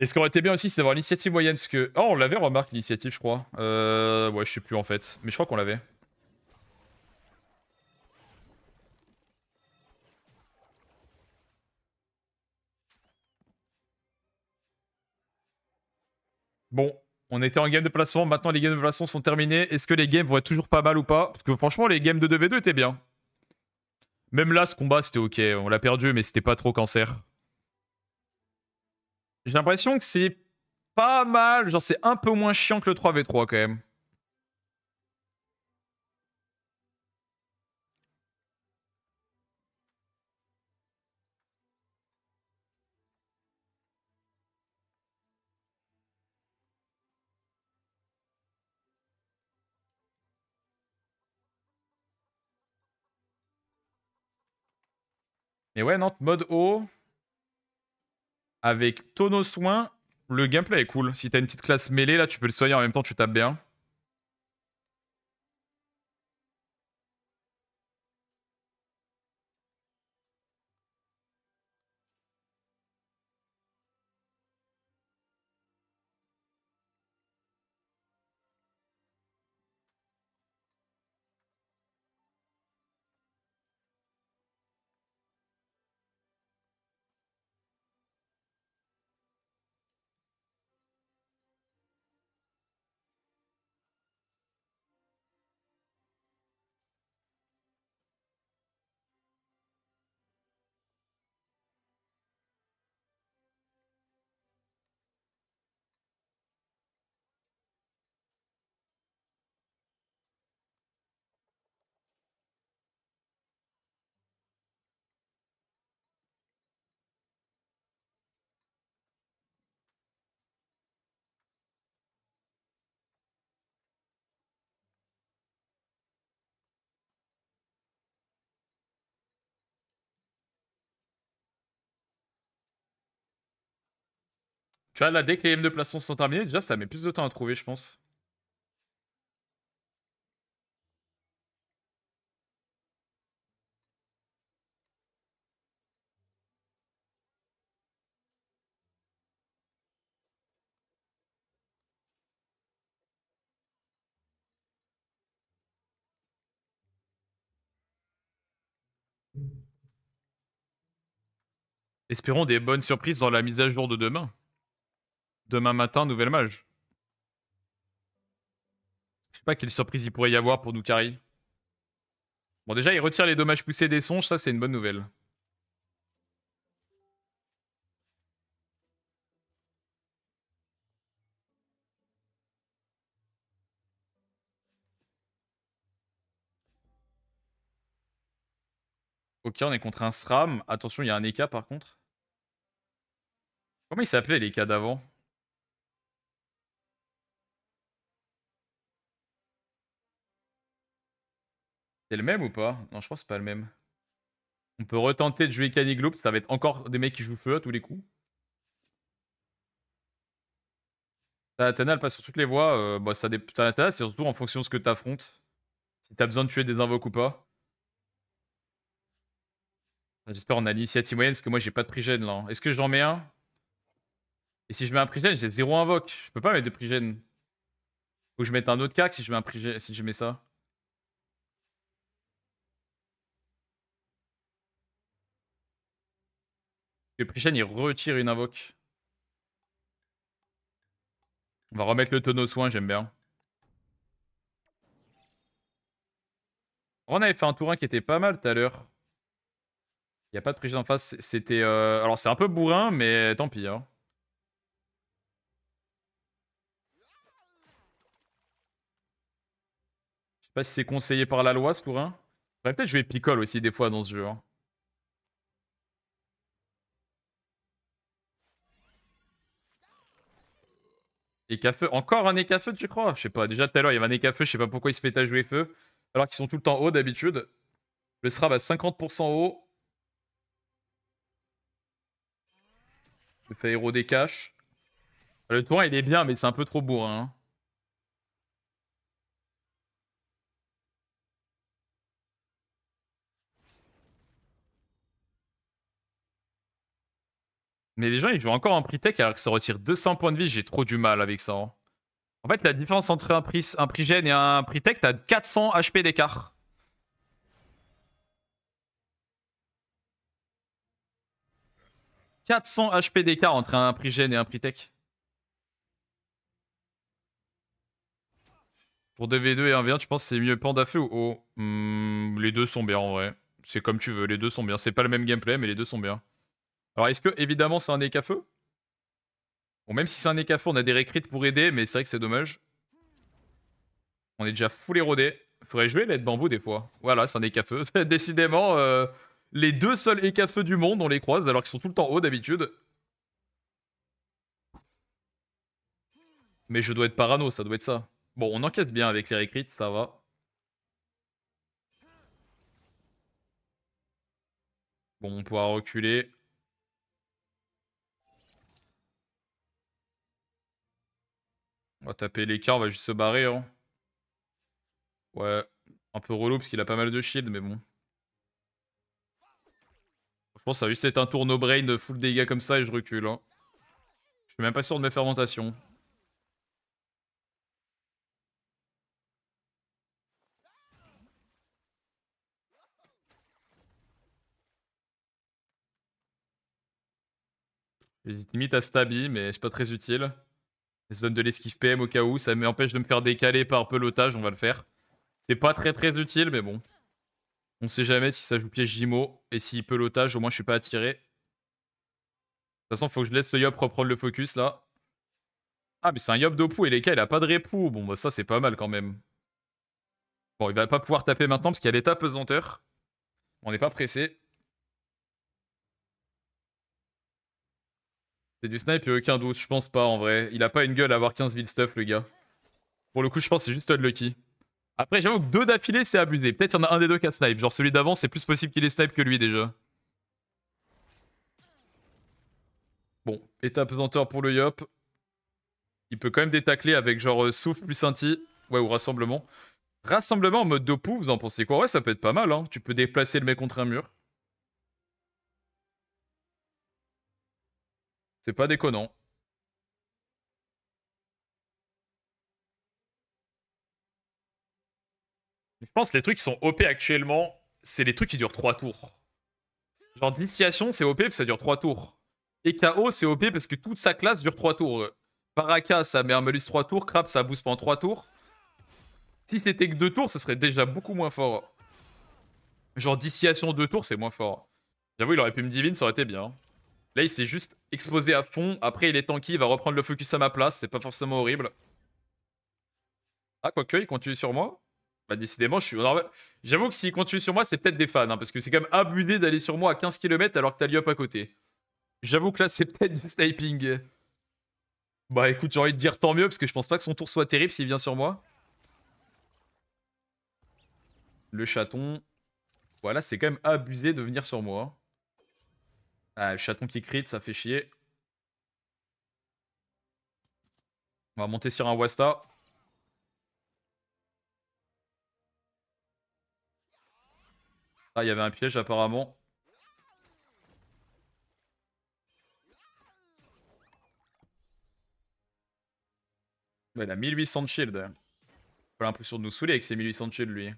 Et ce qui aurait été bien aussi, c'est d'avoir l'initiative moyenne. Parce que. Oh, on l'avait remarqué l'initiative, je crois. Ouais, je sais plus en fait. Mais je crois qu'on l'avait. Bon, on était en game de placement. Maintenant, les games de placement sont terminés. Est-ce que les games vont être toujours pas mal ou pas? Parce que franchement, les games de 2v2 étaient bien. Même là, ce combat, c'était ok. On l'a perdu, mais c'était pas trop cancer. J'ai l'impression que c'est pas mal. Genre, c'est un peu moins chiant que le 3v3 quand même. Mais ouais, Nantes, mode haut, avec tonneau soin, le gameplay est cool. Si t'as une petite classe mêlée, là, tu peux le soigner en même temps, tu tapes bien. Tu vois, là, dès que les M de placement sont terminés, déjà, ça met plus de temps à trouver, je pense. Espérons des bonnes surprises dans la mise à jour de demain. Demain matin, nouvelle mage. Je sais pas quelle surprise il pourrait y avoir pour nous carry. Bon, déjà, il retire les dommages poussés des songes, ça c'est une bonne nouvelle. Ok, on est contre un SRAM. Attention, il y a un EK par contre. Comment il s'appelait les EK d'avant? C'est le même ou pas? Non, je pense que c'est pas le même. On peut retenter de jouer Canigloop, ça va être encore des mecs qui jouent feu à tous les coups. Tana, elle passe sur toutes les voies. Bah, Tana, c'est surtout en fonction de ce que t'affrontes. Si t'as besoin de tuer des invoques ou pas. J'espère on a l'initiative moyenne parce que moi j'ai pas de prigène là. Est-ce que j'en mets un? Et si je mets un prigène, j'ai 0 invoque. Je peux pas mettre de prigène. Faut que je mette un autre cac si je mets un prigène, si je mets ça. Le prigène il retire une invoque. On va remettre le tonneau soin, j'aime bien. On avait fait un tour 1 qui était pas mal tout à l'heure. Il y a pas de prigène en face. C'était. Alors c'est un peu bourrin, mais tant pis. Hein. Je sais pas si c'est conseillé par la loi ce tour 1. Faudrait peut-être jouer Picole aussi des fois dans ce jeu. Hein. Feu. Encore un Feu, tu crois? Je sais pas. Déjà tout à l'heure, il y avait un Feu. Je sais pas pourquoi il se fait à jouer feu. Alors qu'ils sont tout le temps haut d'habitude. Le SRAM à 50% haut. Je fais héros des caches. Le tour 1 il est bien, mais c'est un peu trop bourrin. Hein. Mais les gens ils jouent encore en pre-tech alors que ça retire 200 points de vie. J'ai trop du mal avec ça. Hein. En fait, la différence entre un prigène et un pre-tech, t'as 400 HP d'écart. « 400 HP d'écart entre un prigène et un pre-tech. Pour 2v2 et 1v1, tu penses que c'est mieux Panda Feu ou O? Les deux sont bien en vrai. C'est comme tu veux, les deux sont bien. C'est pas le même gameplay, mais les deux sont bien. Alors, est-ce que, évidemment, c'est un Feu? Bon, même si c'est un Feu, on a des recruits pour aider, mais c'est vrai que c'est dommage. On est déjà full érodé. Faudrait jouer l'aide bambou des fois. Voilà, c'est un Feu. Décidément, les deux seuls Feu du monde, on les croise, alors qu'ils sont tout le temps hauts d'habitude. Mais je dois être parano, ça doit être ça. Bon, on encaisse bien avec les recruits, ça va. Bon, on pourra reculer. On va taper l'écart, on va juste se barrer. Hein. Ouais, un peu relou parce qu'il a pas mal de shield, mais bon. Je pense que ça va juste être un tour no brain de full dégâts comme ça et je recule. Hein. Je suis même pas sûr de mes fermentations. J'hésite limite à stabi, mais c'est pas très utile. Ça donne de l'esquive PM au cas où, ça m'empêche de me faire décaler par pelotage, on va le faire. C'est pas très utile, mais bon. On sait jamais si ça joue piège Jimo, et s'il pelotage, au moins je suis pas attiré. De toute façon, faut que je laisse le Yop reprendre le focus là. Ah, mais c'est un Yop d'Opu et les cas, il a pas de répou. Bon, bah ça, c'est pas mal quand même. Bon, il va pas pouvoir taper maintenant parce qu'il y a l'état pesanteur. On n'est pas pressé. C'est du snipe et aucun doute, je pense pas en vrai. Il a pas une gueule à avoir 15 000 stuff, le gars. Pour le coup, je pense que c'est juste unlucky. Après, j'avoue que deux d'affilée, c'est abusé. Peut-être qu'il y en a un des deux qui a snipe. Genre celui d'avant, c'est plus possible qu'il ait snipe que lui déjà. Bon, état pesanteur pour le Yop. Il peut quand même détacler avec genre souffle plus scintille. Ouais, ou rassemblement. Rassemblement en mode Dopu, vous en pensez quoi? Ouais, ça peut être pas mal, hein. Tu peux déplacer le mec contre un mur. C'est pas déconnant. Je pense que les trucs qui sont OP actuellement, c'est les trucs qui durent 3 tours. Genre d'initiation, c'est OP parce que ça dure 3 tours. Et KO, c'est OP parce que toute sa classe dure 3 tours. Baraka, ça met un malus 3 tours. Crap, ça booste pendant 3 tours. Si c'était que 2 tours, ça serait déjà beaucoup moins fort. Genre disciation 2 tours, c'est moins fort. J'avoue, il aurait pu me divine, ça aurait été bien. Là, il s'est juste exposé à fond. Après, il est tanky, il va reprendre le focus à ma place. C'est pas forcément horrible. Ah, quoique, il continue sur moi. Bah, décidément, je suis. J'avoue que s'il continue sur moi, c'est peut-être des fans. Hein, parce que c'est quand même abusé d'aller sur moi à 15 km alors que t'as Liop à côté. J'avoue que là, c'est peut-être du sniping. Bah, écoute, j'ai envie de dire tant mieux. Parce que je pense pas que son tour soit terrible s'il vient sur moi. Le chaton. Voilà, c'est quand même abusé de venir sur moi. Ah, le chaton qui crit, ça fait chier. On va monter sur un Wasta. Ah, il y avait un piège apparemment. Ouais, il a 1800 de shield. Pas l'impression de nous saouler avec ses 1800 de shield, lui.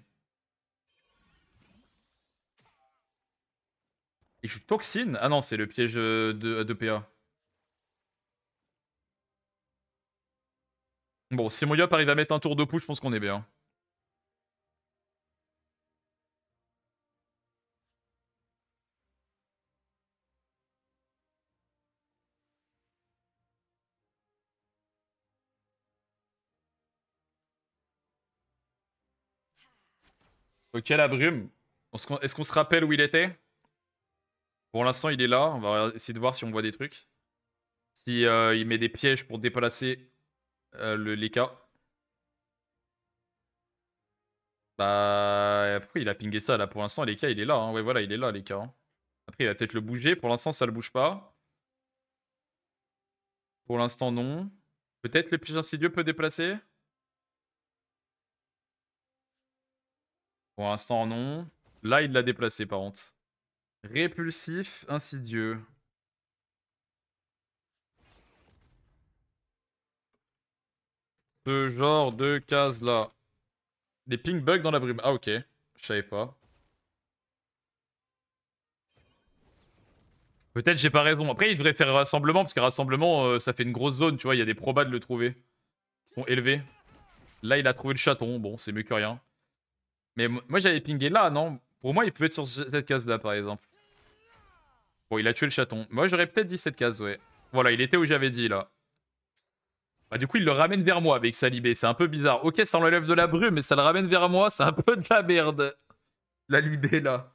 Il joue Toxine? Ah non, c'est le piège de PA. Bon, si mon Yop arrive à mettre un tour de push, je pense qu'on est bien. Ok, la brume. Est-ce qu'on se rappelle où il était? Pour l'instant, il est là. On va essayer de voir si on voit des trucs. Si il met des pièges pour déplacer les cas. Bah, pourquoi il a pingé ça là? Pour l'instant, les cas, il est là. Hein. Ouais, voilà, il est là, les cas. Hein. Après, il va peut-être le bouger. Pour l'instant, ça le bouge pas. Pour l'instant, non. Peut-être le piège insidieux peut déplacer? Pour l'instant, non. Là, il l'a déplacé, par contre. Répulsif, insidieux. Ce genre de case-là. Des ping bugs dans la brume. Ah, ok. Je savais pas. Peut-être j'ai pas raison. Après, il devrait faire rassemblement, parce que rassemblement, ça fait une grosse zone, tu vois. Il y a des probas de le trouver. Ils sont élevés. Là, il a trouvé le chaton. Bon, c'est mieux que rien. Mais moi, j'avais pingé là, non? Pour moi, il peut être sur cette case-là, par exemple. Bon, il a tué le chaton. Moi, j'aurais peut-être dit cette case, ouais. Voilà, il était où j'avais dit, là. Bah, du coup, il le ramène vers moi avec sa libé. C'est un peu bizarre. Ok, ça enlève de la brume, mais ça le ramène vers moi. C'est un peu de la merde. La libé, là.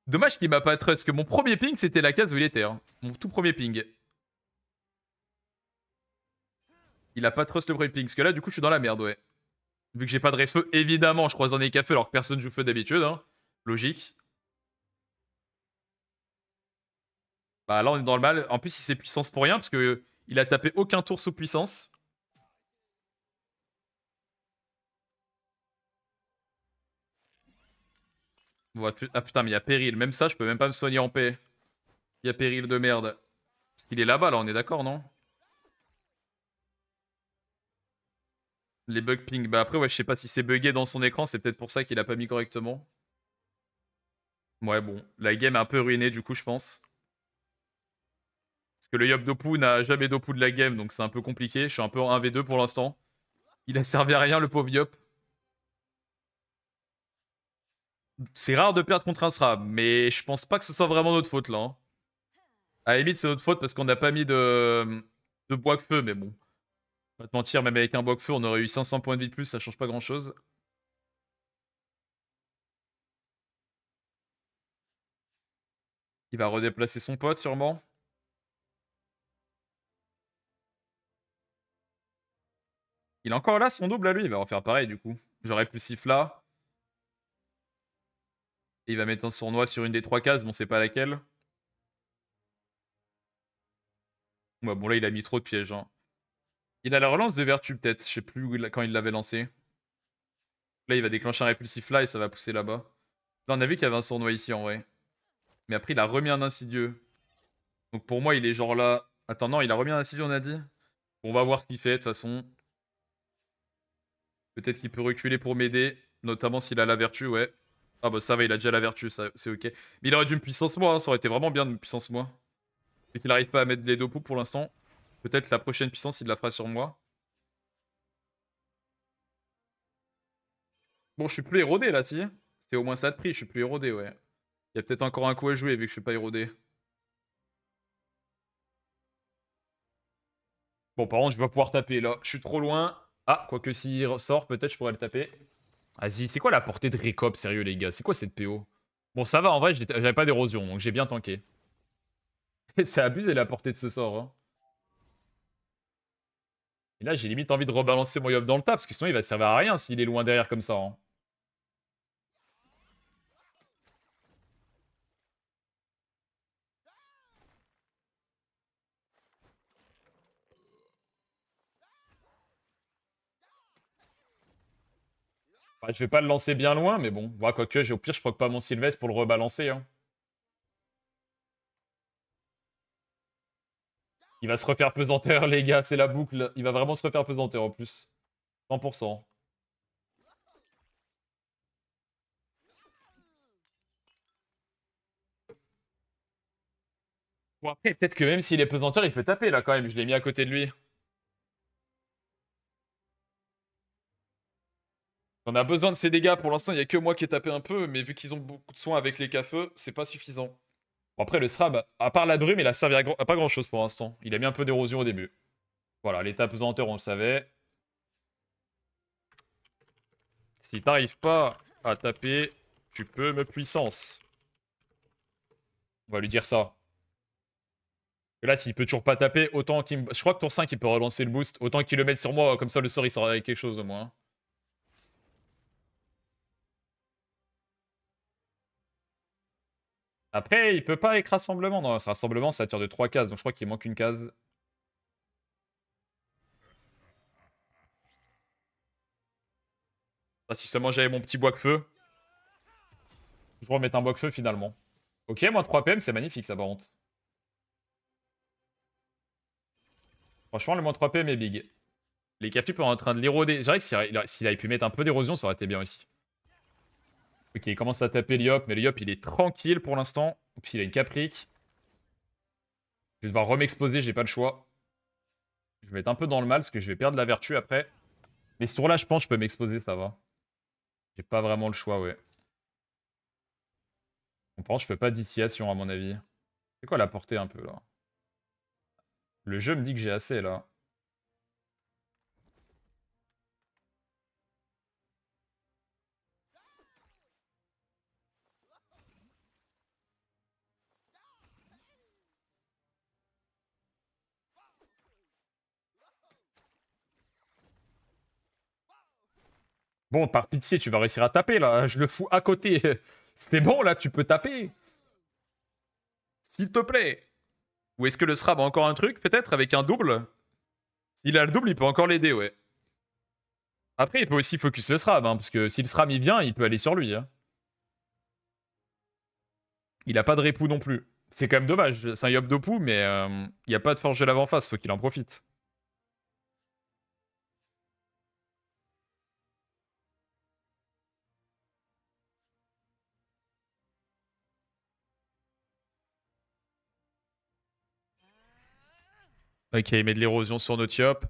Dommage qu'il m'a pas trust, parce que mon premier ping, c'était la case où il était. Hein. Mon tout premier ping. Il a pas trust le premier ping, parce que là, du coup, je suis dans la merde, ouais. Vu que j'ai pas de race feu, évidemment, je croise un EK feu alors que personne joue feu d'habitude. Hein. Logique. Bah là, on est dans le mal. En plus, il s'est puissance pour rien, parce que il a tapé aucun tour sous puissance. Ah putain, mais il y a péril. Même ça, je peux même pas me soigner en paix. Il y a péril de merde. Parce qu'il est là-bas, là, on est d'accord, non? Les bugs ping. Bah après, ouais, je sais pas si c'est bugué dans son écran, c'est peut-être pour ça qu'il a pas mis correctement. Ouais, bon. La game est un peu ruinée, du coup, je pense. Parce que le Yop Dopu n'a jamais Dopu de la game, donc c'est un peu compliqué. Je suis un peu en 1v2 pour l'instant. Il a servi à rien, le pauvre Yop. C'est rare de perdre contre un SRA, mais je pense pas que ce soit vraiment notre faute, là. Hein. À la limite, c'est notre faute parce qu'on n'a pas mis de bois de feu, mais bon. Pas te mentir, même avec un bois de feu, on aurait eu 500 points de vie de plus, ça change pas grand-chose. Il va redéplacer son pote, sûrement. Il est encore là, son double à lui. Il va refaire pareil, du coup. J'aurais pu siffla. Et il va mettre un sournois sur une des 3 cases. Bon, c'est pas laquelle. Ouais, bon, là, il a mis trop de pièges. Hein. Il a la relance de vertu, peut-être. Je sais plus quand il l'avait lancé. Là, il va déclencher un répulsif là et ça va pousser là-bas. Là, on a vu qu'il y avait un sournois ici, en vrai. Mais après, il a remis un insidieux. Donc, pour moi, il est genre là... Attends, non, il a remis un insidieux, on a dit. Bon, on va voir ce qu'il fait, de toute façon. Peut-être qu'il peut reculer pour m'aider. Notamment s'il a la vertu, ouais. Ah bah ça va, il a déjà la vertu, ça c'est ok. Mais il aurait dû me puissance moi, hein, ça aurait été vraiment bien de me puissance moi. Vu qu'il arrive pas à mettre les deux poux pour l'instant. Peut-être la prochaine puissance, il la fera sur moi. Bon, je suis plus érodé là, si. C'est au moins ça de prix, je suis plus érodé, ouais. Il y a peut-être encore un coup à jouer vu que je suis pas érodé. Bon, par contre, je vais pas pouvoir taper là. Je suis trop loin. Ah, quoique s'il ressort, peut-être je pourrais le taper. Vas-y, c'est quoi la portée de Récop, sérieux, les gars? C'est quoi cette PO? Bon, ça va, en vrai, j'avais pas d'érosion, donc j'ai bien tanké. C'est abusé la portée de ce sort. Hein. Et là, j'ai limite envie de rebalancer mon Yob dans le tas, parce que sinon, il va servir à rien s'il est loin derrière comme ça. Hein. Bah, je vais pas le lancer bien loin, mais bon. Voilà, quoique, au pire, je proc pas mon Sylvestre pour le rebalancer. Hein. Il va se refaire pesanteur, les gars, c'est la boucle. Il va vraiment se refaire pesanteur en plus. 100%. Bon, après, peut-être que même s'il est pesanteur, il peut taper là quand même. Je l'ai mis à côté de lui. On a besoin de ces dégâts. Pour l'instant, il n'y a que moi qui ai tapé un peu, mais vu qu'ils ont beaucoup de soins avec les cafeux, c'est pas suffisant. Bon, après, le Srab, à part la brume, il a servi à pas grand-chose pour l'instant. Il a mis un peu d'érosion au début. Voilà, l'état pesanteur, on le savait. Si t'arrives pas à taper, tu peux me puissance. On va lui dire ça. Et là, s'il peut toujours pas taper, autant qu'il me... Je crois que tour 5, il peut relancer le boost. Autant qu'il le mette sur moi, comme ça le sort, il sort avec quelque chose au moins. Après, il peut pas avec rassemblement. Non, ce rassemblement, ça tire de 3 cases. Donc je crois qu'il manque une case. Ah, si seulement j'avais mon petit bois-feu. Je vais remettre un bois-feu finalement. Ok, moins 3 PM, c'est magnifique ça par contre. Franchement, le moins 3 PM est big. Les cafés sont en train de l'éroder. Je dirais que s'il avait pu mettre un peu d'érosion, ça aurait été bien aussi. Ok, il commence à taper l'Iop, mais l'Iop il est tranquille pour l'instant. Puis il a une caprique. Je vais devoir remexposer, j'ai pas le choix. Je vais être un peu dans le mal parce que je vais perdre la vertu après. Mais ce tour-là, je pense que je peux m'exposer, ça va. J'ai pas vraiment le choix, ouais. On pense, je fais pas d'initiation à mon avis. C'est quoi la portée un peu là? Le jeu me dit que j'ai assez là. Bon, par pitié, tu vas réussir à taper là. Je le fous à côté. C'est bon là, tu peux taper. S'il te plaît. Ou est-ce que le Srab a encore un truc peut-être avec un double? S'il a le double, il peut encore l'aider, ouais. Après, il peut aussi focus le Srab, hein, parce que si le Srab il vient, il peut aller sur lui. Hein. Il a pas de répou non plus. C'est quand même dommage. C'est un Yop Dopu, mais il n'y a pas de forge de l'avant-face, faut qu'il en profite. Ok, il met de l'érosion sur notre Yop.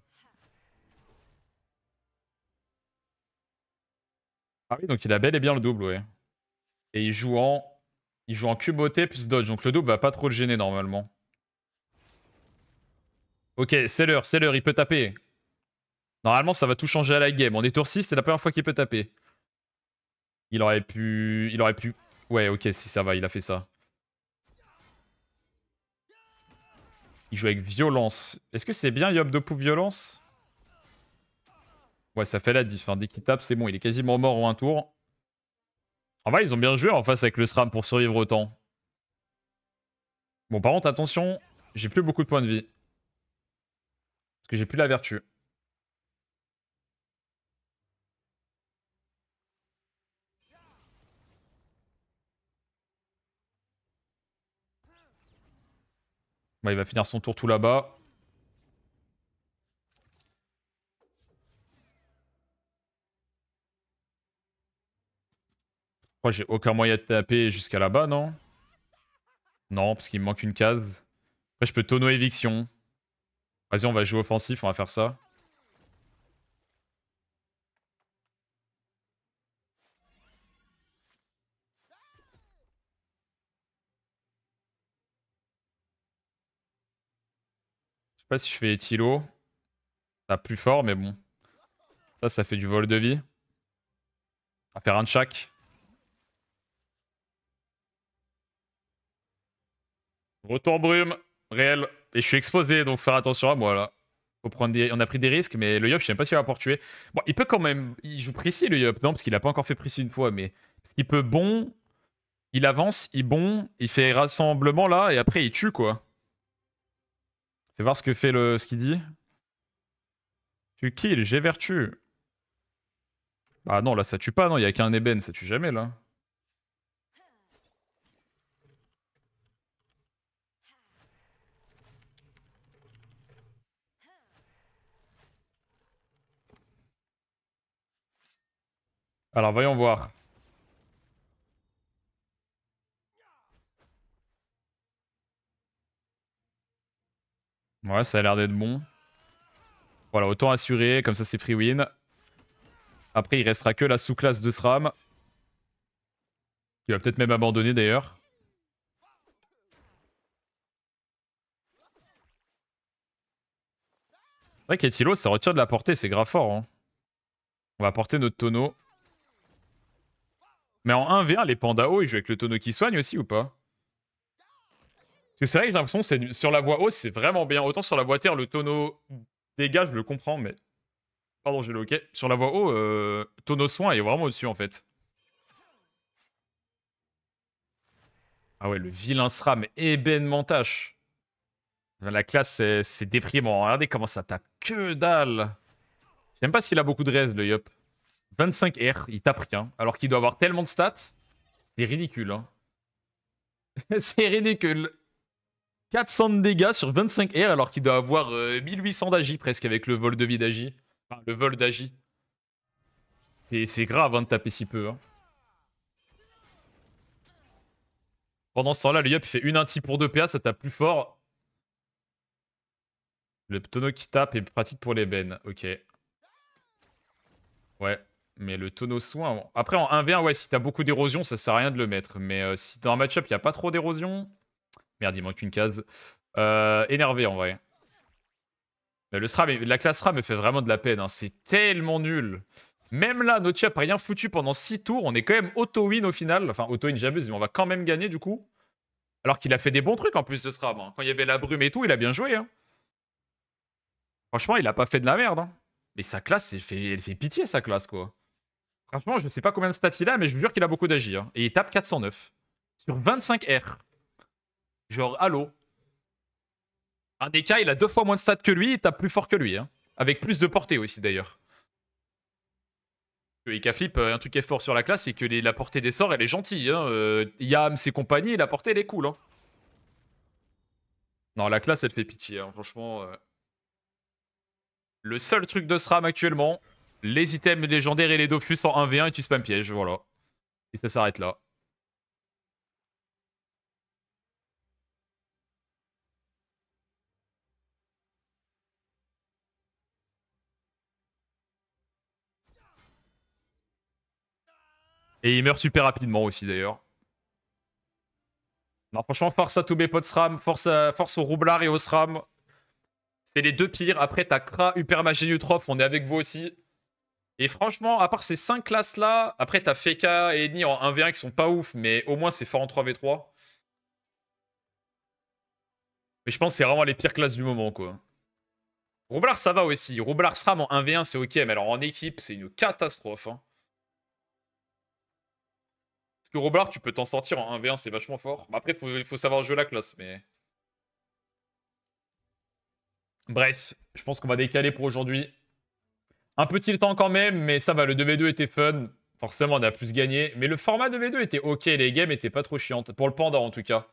Ah oui, donc il a bel et bien le double, ouais. Et il joue en... Il joue en cuboté plus dodge, donc le double va pas trop le gêner normalement. Ok, c'est l'heure, il peut taper. Normalement, ça va tout changer à la game. On est tour 6, c'est la première fois qu'il peut taper. Il aurait pu... Il aurait pu... Ouais, ok, si ça va, il a fait ça. Il joue avec violence. Est-ce que c'est bien Yob Dopu violence? Ouais, ça fait la diff. Hein. Dès qu'il tape, c'est bon. Il est quasiment mort en un tour. En vrai, ils ont bien joué en face avec le SRAM pour survivre autant. Bon, par contre, attention. J'ai plus beaucoup de points de vie. Parce que j'ai plus la vertu. Bah, il va finir son tour tout là-bas. Je crois que j'ai aucun moyen de taper jusqu'à là-bas, non? Non, parce qu'il me manque une case. Après, je peux tonneau éviction. Vas-y, on va jouer offensif, on va faire ça. pas si je fais Etilo. Ça plus fort, mais bon. Ça fait du vol de vie. On va faire un de chaque. Retour brume, réel. Et je suis exposé, donc faut faire attention à moi là. Faut prendre des... On a pris des risques, mais le Yop, je sais même pas s'il va pouvoir tuer. Bon, il peut quand même. Il joue précis le Yop, non, parce qu'il a pas encore fait précis une fois, mais. Parce qu'il peut bon. Il avance, il bon, il fait rassemblement là, et après il tue quoi. Fais voir ce que fait ce qu'il dit. Tu kill, j'ai vertu. Ah non, là ça tue pas, non, il y a qu'un ébène, ça tue jamais là. Alors voyons voir. Ouais, ça a l'air d'être bon. Voilà, autant assurer, comme ça c'est free win. Après, il restera que la sous-classe de SRAM. Qui va peut-être même abandonner d'ailleurs. C'est vrai qu'Etilo, ça retire de la portée, c'est grave fort. Hein. On va porter notre tonneau. Mais en 1v1, les pandas hauts, ils jouent avec le tonneau qui soigne aussi ou pas? Parce que c'est vrai que j'ai l'impression que sur la voie haut, c'est vraiment bien. Autant sur la voie terre, le tonneau dégâts, je le comprends, mais... Pardon, j'ai le ok. Sur la voie haut, tonneau soin est vraiment au-dessus en fait. Ah ouais, le vilain SRAM ébènement tâche. La classe, c'est déprimant. Regardez comment ça tape. Que dalle. Je sais même pas s'il a beaucoup de res, le Yop. 25 R, il tape rien. Alors qu'il doit avoir tellement de stats. C'est ridicule. Hein. C'est ridicule. 400 de dégâts sur 25 R alors qu'il doit avoir 1800 d'agi presque avec le vol de vie d'agi. Enfin, le vol d'agi. C'est grave hein, de taper si peu. Hein. Pendant ce temps-là, le Yop il fait une inti pour 2 PA, ça tape plus fort. Le tonneau qui tape est pratique pour les bennes. Ok. Ouais. Mais le tonneau soin... Après, en 1v1, ouais, si t'as beaucoup d'érosion, ça sert à rien de le mettre. Mais si dans un match-up, il n'y a pas trop d'érosion... Merde, il manque une case. Énervé, en vrai. Mais le SRAM, la classe SRAM me fait vraiment de la peine. Hein. C'est tellement nul. Même là, notre chap a rien foutu pendant 6 tours. On est quand même auto-win au final. Enfin, auto-win, j'abuse, mais on va quand même gagner, du coup. Alors qu'il a fait des bons trucs, en plus, de SRAM. Hein. Quand il y avait la brume et tout, il a bien joué. Hein. Franchement, il a pas fait de la merde. Hein. Mais sa classe, elle fait pitié, sa classe, quoi. Franchement, je sais pas combien de stats il a, mais je vous jure qu'il a beaucoup d'agi. Hein. Et il tape 409. Sur 25 R. Genre, allô. Un DK, il a 2 fois moins de stats que lui, il tape plus fort que lui. Hein. Avec plus de portée aussi, d'ailleurs. Et K-Flip, un truc qui est fort sur la classe, c'est que la portée des sorts, elle est gentille. Hein. Yam, ses compagnies, la portée, elle est cool. Hein. Non, la classe, elle fait pitié. Hein. Franchement... Le seul truc de SRAM actuellement, les items légendaires et les Dofus en 1v1 et tu spam piège, voilà. Et ça s'arrête là. Et il meurt super rapidement aussi d'ailleurs. Non, franchement, force à tous mes potes SRAM, force au Roublard et au SRAM. C'est les deux pires. Après, t'as Kra, Hyper Magie Neutrof, on est avec vous aussi. Et franchement, à part ces 5 classes-là, après t'as Feka et Eni en 1v1 qui sont pas ouf, mais au moins c'est fort en 3v3. Mais je pense que c'est vraiment les pires classes du moment, quoi. Roublard, ça va aussi. Roublard SRAM en 1v1, c'est ok, mais alors en équipe, c'est une catastrophe. Hein. Parce que Roublard, tu peux t'en sortir en 1v1, c'est vachement fort. Après, il faut savoir jouer la classe, mais... Bref, je pense qu'on va décaler pour aujourd'hui. Un petit temps quand même, mais ça va, le 2v2 était fun. Forcément, on a plus gagné. Mais le format 2v2 était ok, les games étaient pas trop chiantes. Pour le panda, en tout cas.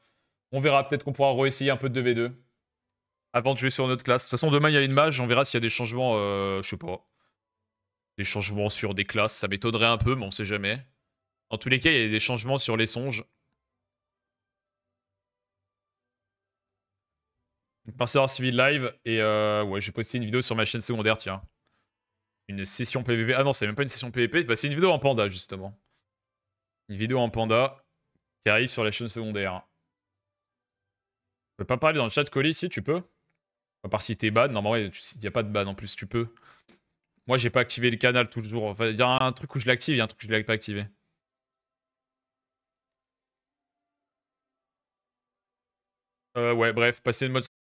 On verra, peut-être qu'on pourra réessayer un peu de 2v2. Avant de jouer sur notre classe. De toute façon, demain, il y a une mage. On verra s'il y a des changements, je sais pas. Des changements sur des classes. Ça m'étonnerait un peu, mais on sait jamais. En tous les cas, il y a des changements sur les songes. Merci d'avoir suivi le live. Et ouais, j'ai posté une vidéo sur ma chaîne secondaire, tiens. Une session PVP. Ah non, c'est même pas une session PVP. Bah, c'est une vidéo en panda, justement. Une vidéo en panda qui arrive sur la chaîne secondaire. Tu peux pas parler dans le chat, Colis, si tu peux? À part si t'es ban. Normalement, il n'y a pas de ban en plus, tu peux. Moi, j'ai pas activé le canal toujours. Enfin, il y a un truc où je l'active, il y a un truc où je l'ai pas activé. Ouais, bref, passer le mode